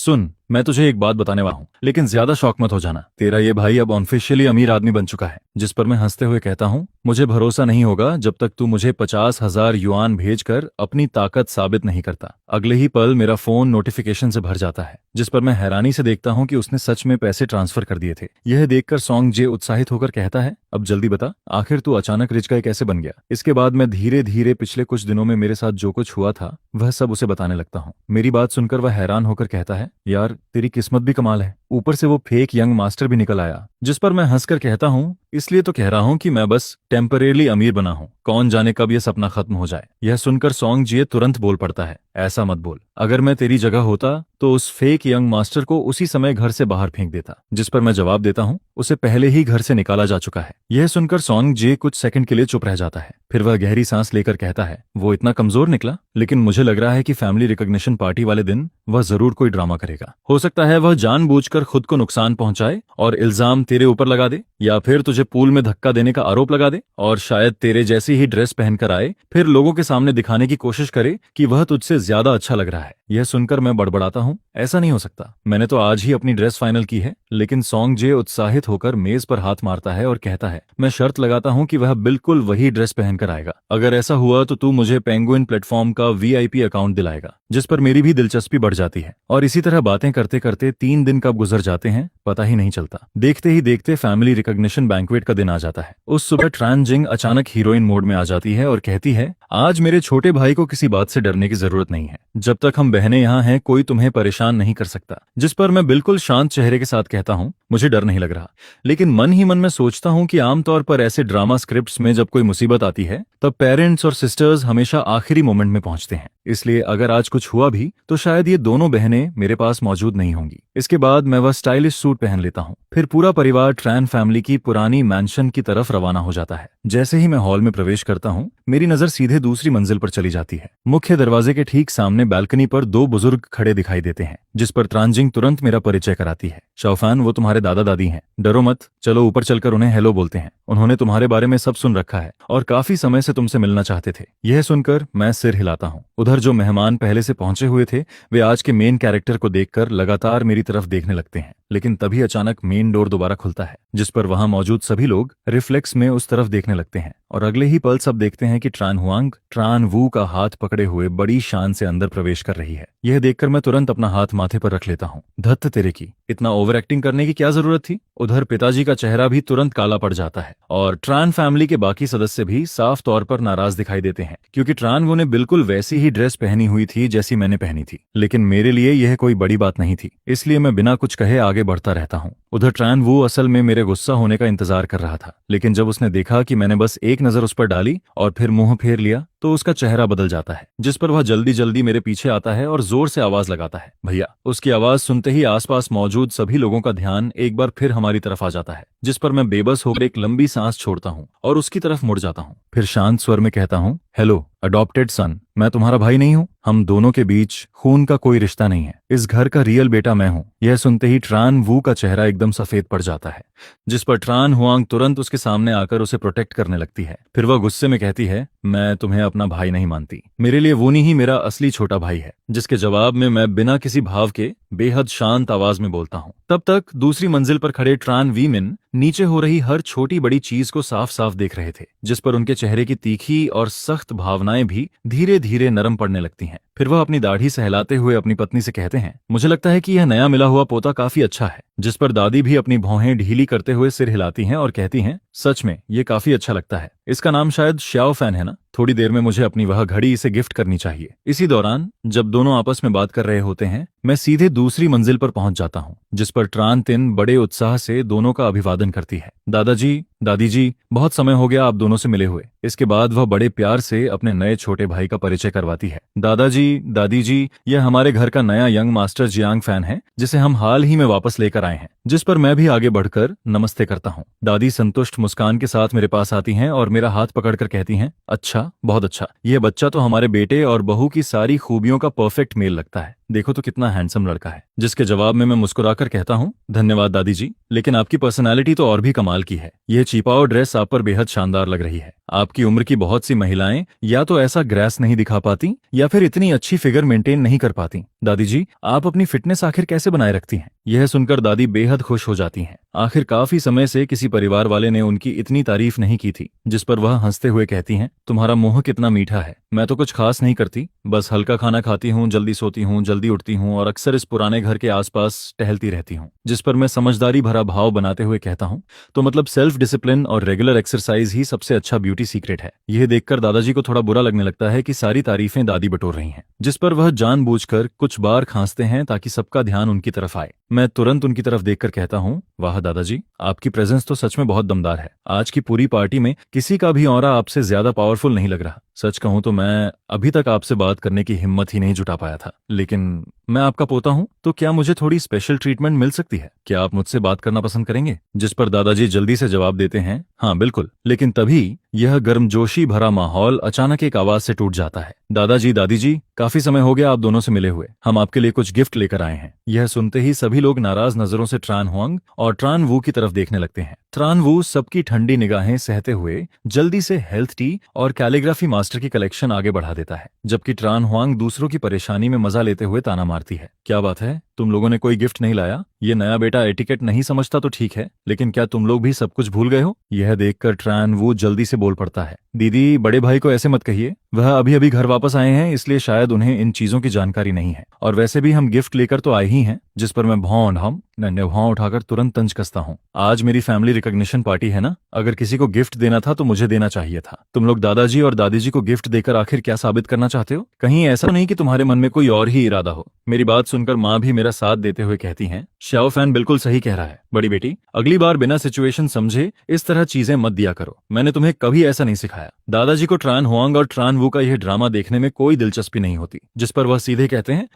सुन, मैं तुझे एक बात बताने वाला हूँ, लेकिन ज्यादा शौक मत हो जाना। तेरा ये भाई अब ऑफिशियली अमीर आदमी बन चुका है। जिस पर मैं हंसते हुए कहता हूँ, मुझे भरोसा नहीं होगा जब तक तू मुझे 50,000 युआन भेजकर अपनी ताकत साबित नहीं करता। अगले ही पल मेरा फोन नोटिफिकेशन से भर जाता है, जिस पर मैं हैरानी से देखता हूँ कि उसने सच में पैसे ट्रांसफर कर दिए थे। यह देखकर सॉन्गजे उत्साहित होकर कहता है, अब जल्दी बता, आखिर तू अचानक रिच गाय कैसे बन गया। इसके बाद मैं धीरे धीरे पिछले कुछ दिनों में मेरे साथ जो कुछ हुआ था वह सब उसे बताने लगता हूँ। मेरी बात सुनकर वह हैरान होकर कहता है, यार तेरी किस्मत भी कमाल है, ऊपर से वो फेक यंग मास्टर भी निकल आया। जिस पर मैं हंसकर कहता हूँ, इसलिए तो कह रहा हूँ कि मैं बस टेम्परेरी अमीर बना हूँ, कौन जाने कब यह सपना खत्म हो जाए। यह सुनकर सॉन्गजिए तुरंत बोल पड़ता है, ऐसा मत बोल, अगर मैं तेरी जगह होता तो उस फेक यंग मास्टर को उसी समय घर से बाहर फेंक देता। जिस पर मैं जवाब देता हूँ, उसे पहले ही घर से निकाला जा चुका है। यह सुनकर सॉन्गजे कुछ सेकंड के लिए चुप रह जाता है। फिर वह गहरी सांस लेकर कहता है, वो इतना कमजोर निकला, लेकिन मुझे लग रहा है कि फैमिली रिकॉग्निशन पार्टी वाले दिन वह जरूर कोई ड्रामा करेगा। हो सकता है वह जानबूझकर खुद को नुकसान पहुंचाए और इल्जाम तेरे ऊपर लगा दे, या फिर तुझे पूल में धक्का देने का आरोप लगा दे और शायद तेरे जैसी ही ड्रेस पहनकर आए, फिर लोगों के सामने दिखाने की कोशिश करे कि वह तुझसे ज्यादा अच्छा लग रहा है। यह सुनकर मैं बड़बड़ाता हूँ, ऐसा नहीं हो सकता, मैंने तो आज ही अपनी ड्रेस फाइनल की है। लेकिन सॉन्गजे उत्साहित होकर मेज पर हाथ मारता है और कहता है, मैं शर्त लगाता हूँ कि वह बिल्कुल वही ड्रेस पहनकर आएगा। अगर ऐसा हुआ तो तू मुझे पेंगुइन प्लेटफॉर्म का VIP अकाउंट दिलाएगा। जिस पर मेरी भी दिलचस्पी बढ़ जाती है और इसी तरह बातें करते करते 3 दिन कब गुजर जाते हैं पता ही नहीं चलता। देखते ही देखते फैमिली रिकॉग्निशन बैंक्वेट का दिन आ जाता है। उस सुबह ट्रांजिंग अचानक हीरोइन मोड में आ जाती है और कहती है, आज मेरे छोटे भाई को किसी बात से डरने की जरूरत नहीं है, जब तक हम बहनें यहाँ हैं कोई तुम्हें परेशान नहीं कर सकता। जिस पर मैं बिल्कुल शांत चेहरे के साथ कहता हूँ, मुझे डर नहीं लग रहा, लेकिन मन ही मन में सोचता हूँ कि आमतौर पर ऐसे ड्रामा स्क्रिप्ट्स में जब कोई मुसीबत आती है तब पेरेंट्स और सिस्टर्स हमेशा आखिरी मोमेंट में पहुंचते हैं, इसलिए अगर आज कुछ हुआ भी तो शायद ये दोनों बहनें मेरे पास मौजूद नहीं होंगी। इसके बाद मैं वह स्टाइलिश सूट पहन लेता हूँ। फिर पूरा परिवार ट्रैन फैमिली की पुरानी मैंशन की तरफ रवाना हो जाता है। जैसे ही मैं हॉल में प्रवेश करता हूँ, मेरी नजर सीधे दूसरी मंजिल पर चली जाती है। मुख्य दरवाजे के ठीक सामने बालकनी पर दो बुजुर्ग खड़े दिखाई देते हैं, जिस पर ट्रांजिंग तुरंत मेरा परिचय कराती है। शाओफान, वो तुम्हारे दादा दादी हैं, डरो मत, चलो ऊपर चलकर उन्हें हेलो बोलते हैं। उन्होंने तुम्हारे बारे में सब सुन रखा है और काफी समय से तुमसे मिलना चाहते थे। यह सुनकर मैं सिर हिलाता हूँ। उधर जो मेहमान पहले से पहुंचे हुए थे वे आज के मेन कैरेक्टर को देखकर लगातार मेरी तरफ देखने लगते हैं, लेकिन तभी अचानक मेन डोर दोबारा खुलता है, जिस पर वहां मौजूद सभी लोग रिफ्लेक्स में उस तरफ देखने लगते हैं और अगले ही पल सब देखते हैं कि ट्रान हुआंग ट्रान वू का हाथ पकड़े हुए बड़ी शान से अंदर प्रवेश कर रही है। यह देखकर मैं तुरंत अपना हाथ माथे पर रख लेता हूँ। धत्त तेरे की, इतना ओवर एक्टिंग करने की क्या जरूरत थी। उधर पिताजी का चेहरा भी तुरंत काला पड़ जाता है और ट्रान फैमिली के बाकी सदस्य भी साफ तौर पर नाराज दिखाई देते हैं, क्योंकि ट्रान वू ने बिल्कुल वैसी ही ड्रेस पहनी हुई थी जैसी मैंने पहनी थी। लेकिन मेरे लिए यह कोई बड़ी बात नहीं थी, इसलिए मैं बिना कुछ कहे आगे बढ़ता रहता हूँ। उधर ट्रान वू असल में मेरे गुस्सा होने का इंतजार कर रहा था, लेकिन जब उसने देखा कि मैंने बस एक नजर उस पर डाली और फिर मुंह फेर लिया तो उसका चेहरा बदल जाता है, जिस पर वह जल्दी जल्दी मेरे पीछे आता है और जोर से आवाज लगाता है, भैया। उसकी आवाज सुनते ही आसपास मौजूद सभी लोगों का ध्यान एक बार फिर हमारी तरफ आ जाता है, जिस पर मैं बेबस होकर एक लंबी सांस छोड़ता हूँ और उसकी तरफ मुड़ जाता हूँ। फिर शांत स्वर में कहता हूँ, हेलो अडॉप्टेड सन, मैं तुम्हारा भाई नहीं हूँ, हम दोनों के बीच खून का कोई रिश्ता नहीं है, इस घर का रियल बेटा मैं हूँ। यह सुनते ही ट्रान वू का चेहरा एकदम सफेद पड़ जाता है, जिस पर ट्रान हुआंग तुरंत उसके सामने आकर उसे प्रोटेक्ट करने लगती है। फिर वह गुस्से में कहती है, मैं तुम्हें अपना भाई नहीं मानती, मेरे लिए वूनी ही मेरा असली छोटा भाई है। जिसके जवाब में मैं बिना किसी भाव के बेहद शांत आवाज में बोलता हूँ। तब तक दूसरी मंजिल पर खड़े ट्रान वी मिन नीचे हो रही हर छोटी बड़ी चीज को साफ साफ देख रहे थे, जिस पर उनके चेहरे की तीखी और सख्त भावनाएं भी धीरे धीरे नरम पड़ने लगती हैं। फिर वह अपनी दाढ़ी सहलाते हुए अपनी पत्नी से कहते हैं, मुझे लगता है कि यह नया मिला हुआ पोता काफी अच्छा है। जिस पर दादी भी अपनी भौहें ढीली करते हुए सिर हिलाती हैं और कहती हैं, सच में ये काफी अच्छा लगता है, इसका नाम शायद श्याओ फैन है ना। थोड़ी देर में मुझे अपनी वह घड़ी इसे गिफ्ट करनी चाहिए। इसी दौरान जब दोनों आपस में बात कर रहे होते हैं मैं सीधे दूसरी मंजिल पर पहुंच जाता हूं, जिस पर ट्रान तिन बड़े उत्साह से दोनों का अभिवादन करती है। दादाजी, दादी जी, बहुत समय हो गया आप दोनों से मिले हुए। इसके बाद वह बड़े प्यार से अपने नए छोटे भाई का परिचय करवाती है। दादाजी, दादी जी, यह हमारे घर का नया यंग मास्टर जियांग फैन है, जिसे हम हाल ही में वापस लेकर आए हैं। जिस पर मैं भी आगे बढ़कर नमस्ते करता हूँ। दादी संतुष्ट मुस्कान के साथ मेरे पास आती हैं और मेरा हाथ पकड़कर कहती हैं, अच्छा, बहुत अच्छा, यह बच्चा तो हमारे बेटे और बहू की सारी खूबियों का परफेक्ट मेल लगता है, देखो तो कितना हैंडसम लड़का है। जिसके जवाब में मैं मुस्कुराकर कहता हूँ, धन्यवाद दादी जी, लेकिन आपकी पर्सनालिटी तो और भी कमाल की है। यह छिपाओ ड्रेस आप पर बेहद शानदार लग रही है। आपकी उम्र की बहुत सी महिलाएं या तो ऐसा ग्रेस नहीं दिखा पाती या फिर इतनी अच्छी फिगर मेंटेन नहीं कर पाती। दादी जी, आप अपनी फिटनेस आखिर कैसे बनाए रखती हैं? यह सुनकर दादी बेहद खुश हो जाती हैं। आखिर काफी समय से किसी परिवार वाले ने उनकी इतनी तारीफ नहीं की थी। जिस पर वह हंसते हुए कहती हैं, तुम्हारा मुंह कितना मीठा है। मैं तो कुछ खास नहीं करती, बस हल्का खाना खाती हूँ, जल्दी सोती हूँ, जल्दी उठती हूँ और अक्सर इस पुराने घर के आसपास टहलती रहती हूँ। जिस पर मैं समझदारी भरा भाव बनाते हुए कहता हूँ, तो मतलब सेल्फ डिसिप्लिन और रेगुलर एक्सरसाइज ही सबसे अच्छा ब्यूटी सीक्रेट है। यह देखकर दादाजी को थोड़ा बुरा लगने लगता है कि सारी तारीफें दादी बटोर रही हैं। जिस पर वह जानबूझकर कुछ बार खांसते हैं ताकि सबका ध्यान उनकी तरफ आए। मैं तुरंत उनकी तरफ देखकर कहता हूँ, वाह दादाजी, आपकी प्रेजेंस तो सच में बहुत दमदार है। आज की पूरी पार्टी में किसी का भी ऑरा आपसे ज्यादा पावरफुल नहीं लग रहा। सच कहूं तो मैं अभी तक आपसे बात करने की हिम्मत ही नहीं जुटा पाया था, लेकिन मैं आपका पोता हूं, तो क्या मुझे थोड़ी स्पेशल ट्रीटमेंट मिल सकती है? क्या आप मुझसे बात करना पसंद करेंगे? जिस पर दादाजी जल्दी से जवाब देते हैं, हाँ बिल्कुल। लेकिन तभी यह गर्मजोशी भरा माहौल अचानक एक आवाज से टूट जाता है। दादाजी, दादी जी, काफी समय हो गया आप दोनों से मिले हुए, हम आपके लिए कुछ गिफ्ट लेकर आए हैं। यह सुनते ही सभी लोग नाराज नजरों से ट्रान हुआंग और ट्रान वू की तरफ देखने लगते हैं। ट्रान वू सबकी ठंडी निगाहें सहते हुए जल्दी से हेल्थ टी और कैलीग्राफी मास्टर की कलेक्शन आगे बढ़ा देता है, जबकि ट्रान हुआंग दूसरों की परेशानी में मजा लेते हुए ताना मारती है, क्या बात है, तुम लोगों ने कोई गिफ्ट नहीं लाया? ये नया बेटा एटिकेट नहीं समझता तो ठीक है, लेकिन क्या तुम लोग भी सब कुछ भूल गए हो? यह देखकर ट्रान वू जल्दी से बोल पड़ता है, दीदी, बड़े भाई को ऐसे मत कहिए, वह अभी अभी घर वापस आए हैं, इसलिए शायद उन्हें इन चीजों की जानकारी नहीं है, और वैसे भी हम गिफ्ट लेकर तो आए ही हैं। जिस पर मैं भौं उठाकर तुरंत तंज कसता हूँ, आज मेरी फैमिली रिकॉग्निशन पार्टी है ना, अगर किसी को गिफ्ट देना था तो मुझे देना चाहिए था। तुम लोग दादाजी और दादी जी को गिफ्ट देकर आखिर क्या साबित करना चाहते हो? कहीं ऐसा नहीं कि तुम्हारे मन में कोई और ही इरादा हो? मेरी बात सुनकर माँ भी मेरा साथ देते हुए कहती हैं, श्याओ फैन बिल्कुल सही कह रहा है, बड़ी बेटी, अगली बार बिना सिचुएशन समझे इस तरह चीजें मत दिया करो, मैंने तुम्हें कभी ऐसा नहीं सिखाया। दादाजी को ट्रान हुआंग और ट्रान वू का यह ड्रामा देखने में कोई दिलचस्पी नहीं होती, जिस पर वह सीधे कहते हैं,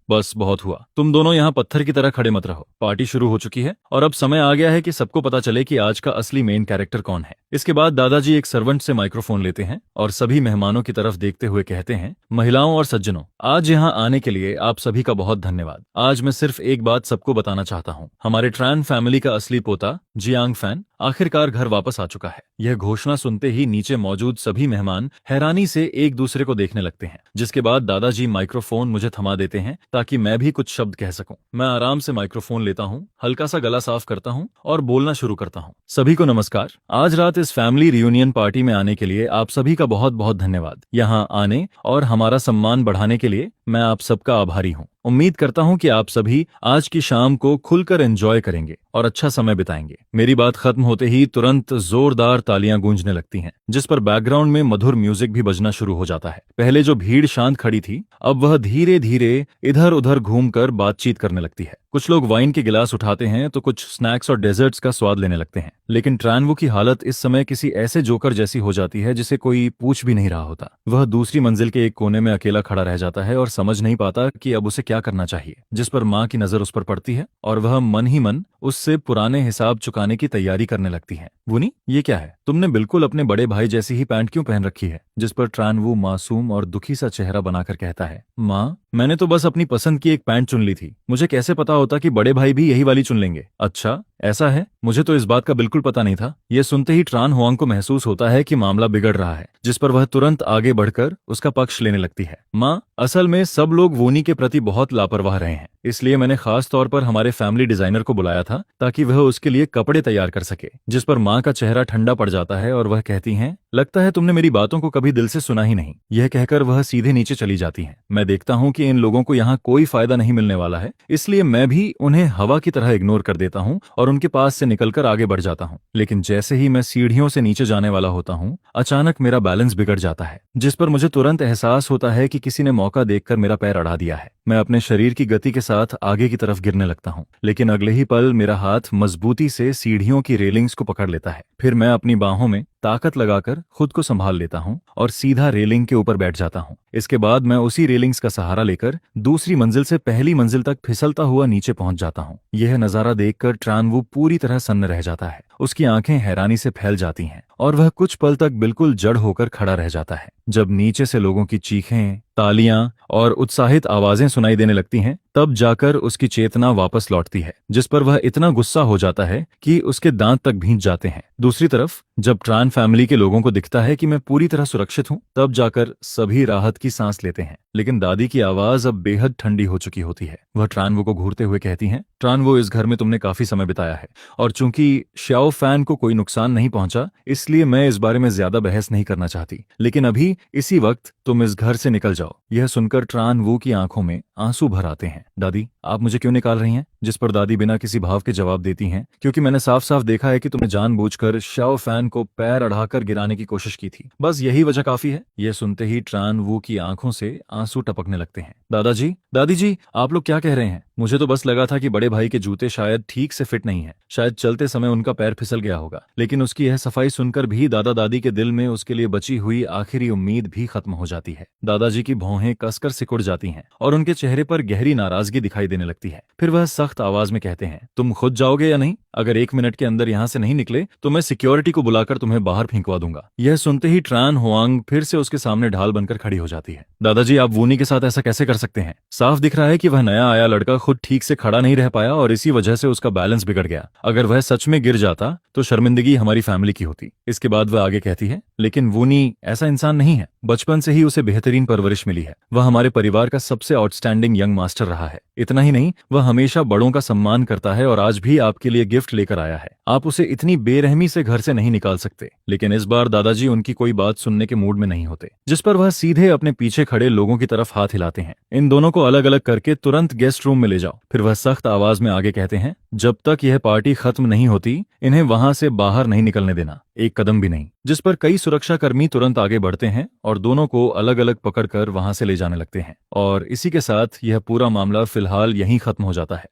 बस बहुत हुआ, तुम दोनों यहाँ पत्थर की तरह खड़े मत रहो। पार्टी शुरू हो चुकी है और अब समय आ गया है कि सबको पता चले कि आज का असली मेन कैरेक्टर कौन है। इसके बाद दादाजी एक सर्वेंट से माइक्रोफोन लेते हैं और सभी मेहमानों की तरफ देखते हुए कहते हैं, महिलाओं और सज्जनों, आज यहाँ आने के लिए आप सभी का बहुत धन्यवाद। आज मैं सिर्फ एक बात सबको बताना चाहता हूँ, हमारे ट्रान फैमिली का असली पोता जियांग फैन आखिरकार घर वापस आ चुका है। यह घोषणा सुनते ही नीचे मौजूद सभी मेहमान हैरानी से एक दूसरे को देखने लगते हैं, जिसके बाद दादाजी माइक्रोफोन मुझे थमा देते हैं ताकि मैं भी कुछ शब्द कह सकूं। मैं आराम से माइक्रोफोन लेता हूं, हल्का सा गला साफ करता हूं और बोलना शुरू करता हूं। सभी को नमस्कार। आज रात इस फैमिली रियूनियन पार्टी में आने के लिए आप सभी का बहुत बहुत धन्यवाद। यहाँ आने और हमारा सम्मान बढ़ाने के लिए मैं आप सबका आभारी हूँ। उम्मीद करता हूँ कि आप सभी आज की शाम को खुलकर एंजॉय करेंगे और अच्छा समय बिताएंगे। मेरी बात खत्म होते ही तुरंत जोरदार तालियां गूंजने लगती हैं, जिस पर बैकग्राउंड में मधुर म्यूजिक भी बजना शुरू हो जाता है। पहले जो भीड़ शांत खड़ी थी, अब वह धीरे धीरे इधर उधर घूमकर बातचीत करने लगती है। कुछ लोग वाइन के गिलास उठाते हैं तो कुछ स्नैक्स और डेजर्ट्स का स्वाद लेने लगते हैं। लेकिन ट्रानवू की हालत इस समय किसी ऐसे जोकर जैसी हो जाती है जिसे कोई पूछ भी नहीं रहा होता। वह दूसरी मंजिल के एक कोने में अकेला खड़ा रह जाता है और समझ नहीं पाता कि अब उसे क्या करना चाहिए। जिस पर माँ की नजर उस पर पड़ती है और वह मन ही मन उससे पुराने हिसाब चुकाने की तैयारी करने लगती है। वूनी, ये क्या है? तुमने बिल्कुल अपने बड़े भाई जैसी ही पैंट क्यों पहन रखी है? जिस पर ट्रानवू मासूम और दुखी सा चेहरा बनाकर कहता है, माँ, मैंने तो बस अपनी पसंद की एक पैंट चुन ली थी। मुझे कैसे पता होता कि बड़े भाई भी यही वाली चुन लेंगे? अच्छा, ऐसा है? मुझे तो इस बात का बिल्कुल पता नहीं था। यह सुनते ही ट्रान हुआंग को महसूस होता है कि मामला बिगड़ रहा है, जिस पर वह तुरंत आगे बढ़कर उसका पक्ष लेने लगती है। माँ, असल में सब लोग वूनी के प्रति बहुत लापरवाह रहे हैं, इसलिए मैंने खास तौर पर हमारे फैमिली डिजाइनर को बुलाया था ताकि वह उसके लिए कपड़े तैयार कर सके। जिस पर माँ का चेहरा ठंडा पड़ जाता है और वह कहती हैं, लगता है तुमने मेरी बातों को कभी दिल से सुना ही नहीं। यह कहकर वह सीधे नीचे चली जाती हैं। मैं देखता हूँ कि इन लोगों को यहाँ कोई फायदा नहीं मिलने वाला है, इसलिए मैं भी उन्हें हवा की तरह इग्नोर कर देता हूँ और उनके पास से निकलकर आगे बढ़ जाता हूँ। लेकिन जैसे ही मैं सीढ़ियों से नीचे जाने वाला होता हूँ, अचानक मेरा बैलेंस बिगड़ जाता है, जिस पर मुझे तुरंत एहसास होता है कि किसी ने मौका देखकर मेरा पैर अड़ा दिया है। मैं अपने शरीर की गति के साथ आगे की तरफ गिरने लगता हूँ, लेकिन अगले ही पल मेरा हाथ मजबूती से सीढ़ियों की रेलिंग्स को पकड़ लेता है। फिर मैं अपनी बाहों में ताकत लगाकर खुद को संभाल लेता हूँ और सीधा रेलिंग के ऊपर बैठ जाता हूँ। इसके बाद मैं उसी रेलिंग्स का सहारा लेकर दूसरी मंजिल से पहली मंजिल तक फिसलता हुआ नीचे पहुंच जाता हूँ। यह नजारा देखकर ट्रानवू पूरी तरह सन्न रह जाता है। उसकी आंखें हैरानी से फैल जाती हैं और वह कुछ पल तक बिल्कुल जड़ होकर खड़ा रह जाता है। जब नीचे से लोगों की चीखें, तालियां और उत्साहित आवाजें सुनाई देने लगती हैं, तब जाकर उसकी चेतना वापस लौटती है, जिस पर वह इतना गुस्सा हो जाता है कि उसके दांत तक भींच जाते हैं। दूसरी तरफ जब ट्रान फैमिली के लोगों को दिखता है कि मैं पूरी तरह सुरक्षित हूं, तब जाकर सभी राहत की सांस लेते हैं। लेकिन दादी की आवाज अब बेहद ठंडी हो चुकी होती है। वह ट्रानवू को घूरते हुए कहती हैं, ट्रानवू, इस घर में तुमने काफी समय बिताया है और चूंकि श्याओ फैन को कोई नुकसान नहीं पहुंचा, इसलिए मैं इस बारे में ज्यादा बहस नहीं करना चाहती। लेकिन अभी इसी वक्त तुम इस घर से निकल जाओ। यह सुनकर ट्रानवू की आंखों में आंसू भर आते हैं। दादी, आप मुझे क्यों निकाल रही हैं? जिस पर दादी बिना किसी भाव के जवाब देती हैं, क्योंकि मैंने साफ साफ देखा है कि तुमने जानबूझकर श्याओ फैन को पैर अड़ाकर गिराने की कोशिश की थी। बस यही वजह काफी है। यह सुनते ही ट्रानवू की आंखों से आंसू टपकने लगते हैं। दादाजी, दादी जी, आप लोग क्या कह रहे हैं? मुझे तो बस लगा था कि बड़े भाई के जूते शायद ठीक से फिट नहीं है, शायद चलते समय उनका पैर फिसल गया होगा। लेकिन उसकी यह सफाई सुनकर भी दादा दादी के दिल में उसके लिए बची हुई आखिरी उम्मीद भी खत्म हो जाती है। दादाजी की भौहें कसकर सिकुड़ जाती हैं और उनके चेहरे पर गहरी नाराजगी दिखाई देने लगती है। फिर वह सख्त आवाज में कहते हैं, तुम खुद जाओगे या नहीं? अगर 1 मिनट के अंदर यहाँ से नहीं निकले तो मैं सिक्योरिटी को बुलाकर तुम्हें बाहर फेंकवा दूंगा। यह सुनते ही ट्रान हुआंग फिर से उसके सामने ढाल बनकर खड़ी हो जाती है। दादाजी, आप वूनी के साथ ऐसा कैसे कर सकते हैं? साफ दिख रहा है कि वह नया आया लड़का खुद ठीक से खड़ा नहीं रह पाया और इसी वजह से उसका बैलेंस बिगड़ गया। अगर वह सच में गिर जाता तो शर्मिंदगी हमारी फैमिली की होती। इसके बाद वह आगे कहती है, लेकिन वूनी ऐसा इंसान नहीं है। बचपन से ही उसे बेहतरीन परवरिश मिली है। वह हमारे परिवार का सबसे आउटस्टैंडिंग यंग मास्टर रहा है। इतना ही नहीं, वह हमेशा बड़ों का सम्मान करता है और आज भी आपके लिए गिफ्ट लेकर आया है। आप उसे इतनी बेरहमी से घर से नहीं निकाल सकते। लेकिन इस बार दादाजी उनकी कोई बात सुनने के मूड में नहीं होते, जिस पर वह सीधे अपने पीछे खड़े लोगों की तरफ हाथ हिलाते हैं। इन दोनों को अलग अलग करके तुरंत गेस्ट रूम में ले जाओ। फिर वह सख्त आवाज में आगे कहते हैं, जब तक यह पार्टी खत्म नहीं होती, इन्हें वहां से बाहर नहीं निकलने देना, एक कदम भी नहीं। जिस पर कई सुरक्षाकर्मी तुरंत आगे बढ़ते हैं और दोनों को अलग अलग पकड़कर वहां से ले जाने लगते हैं। और इसी के साथ यह पूरा मामला फिलहाल यहीं खत्म हो जाता है।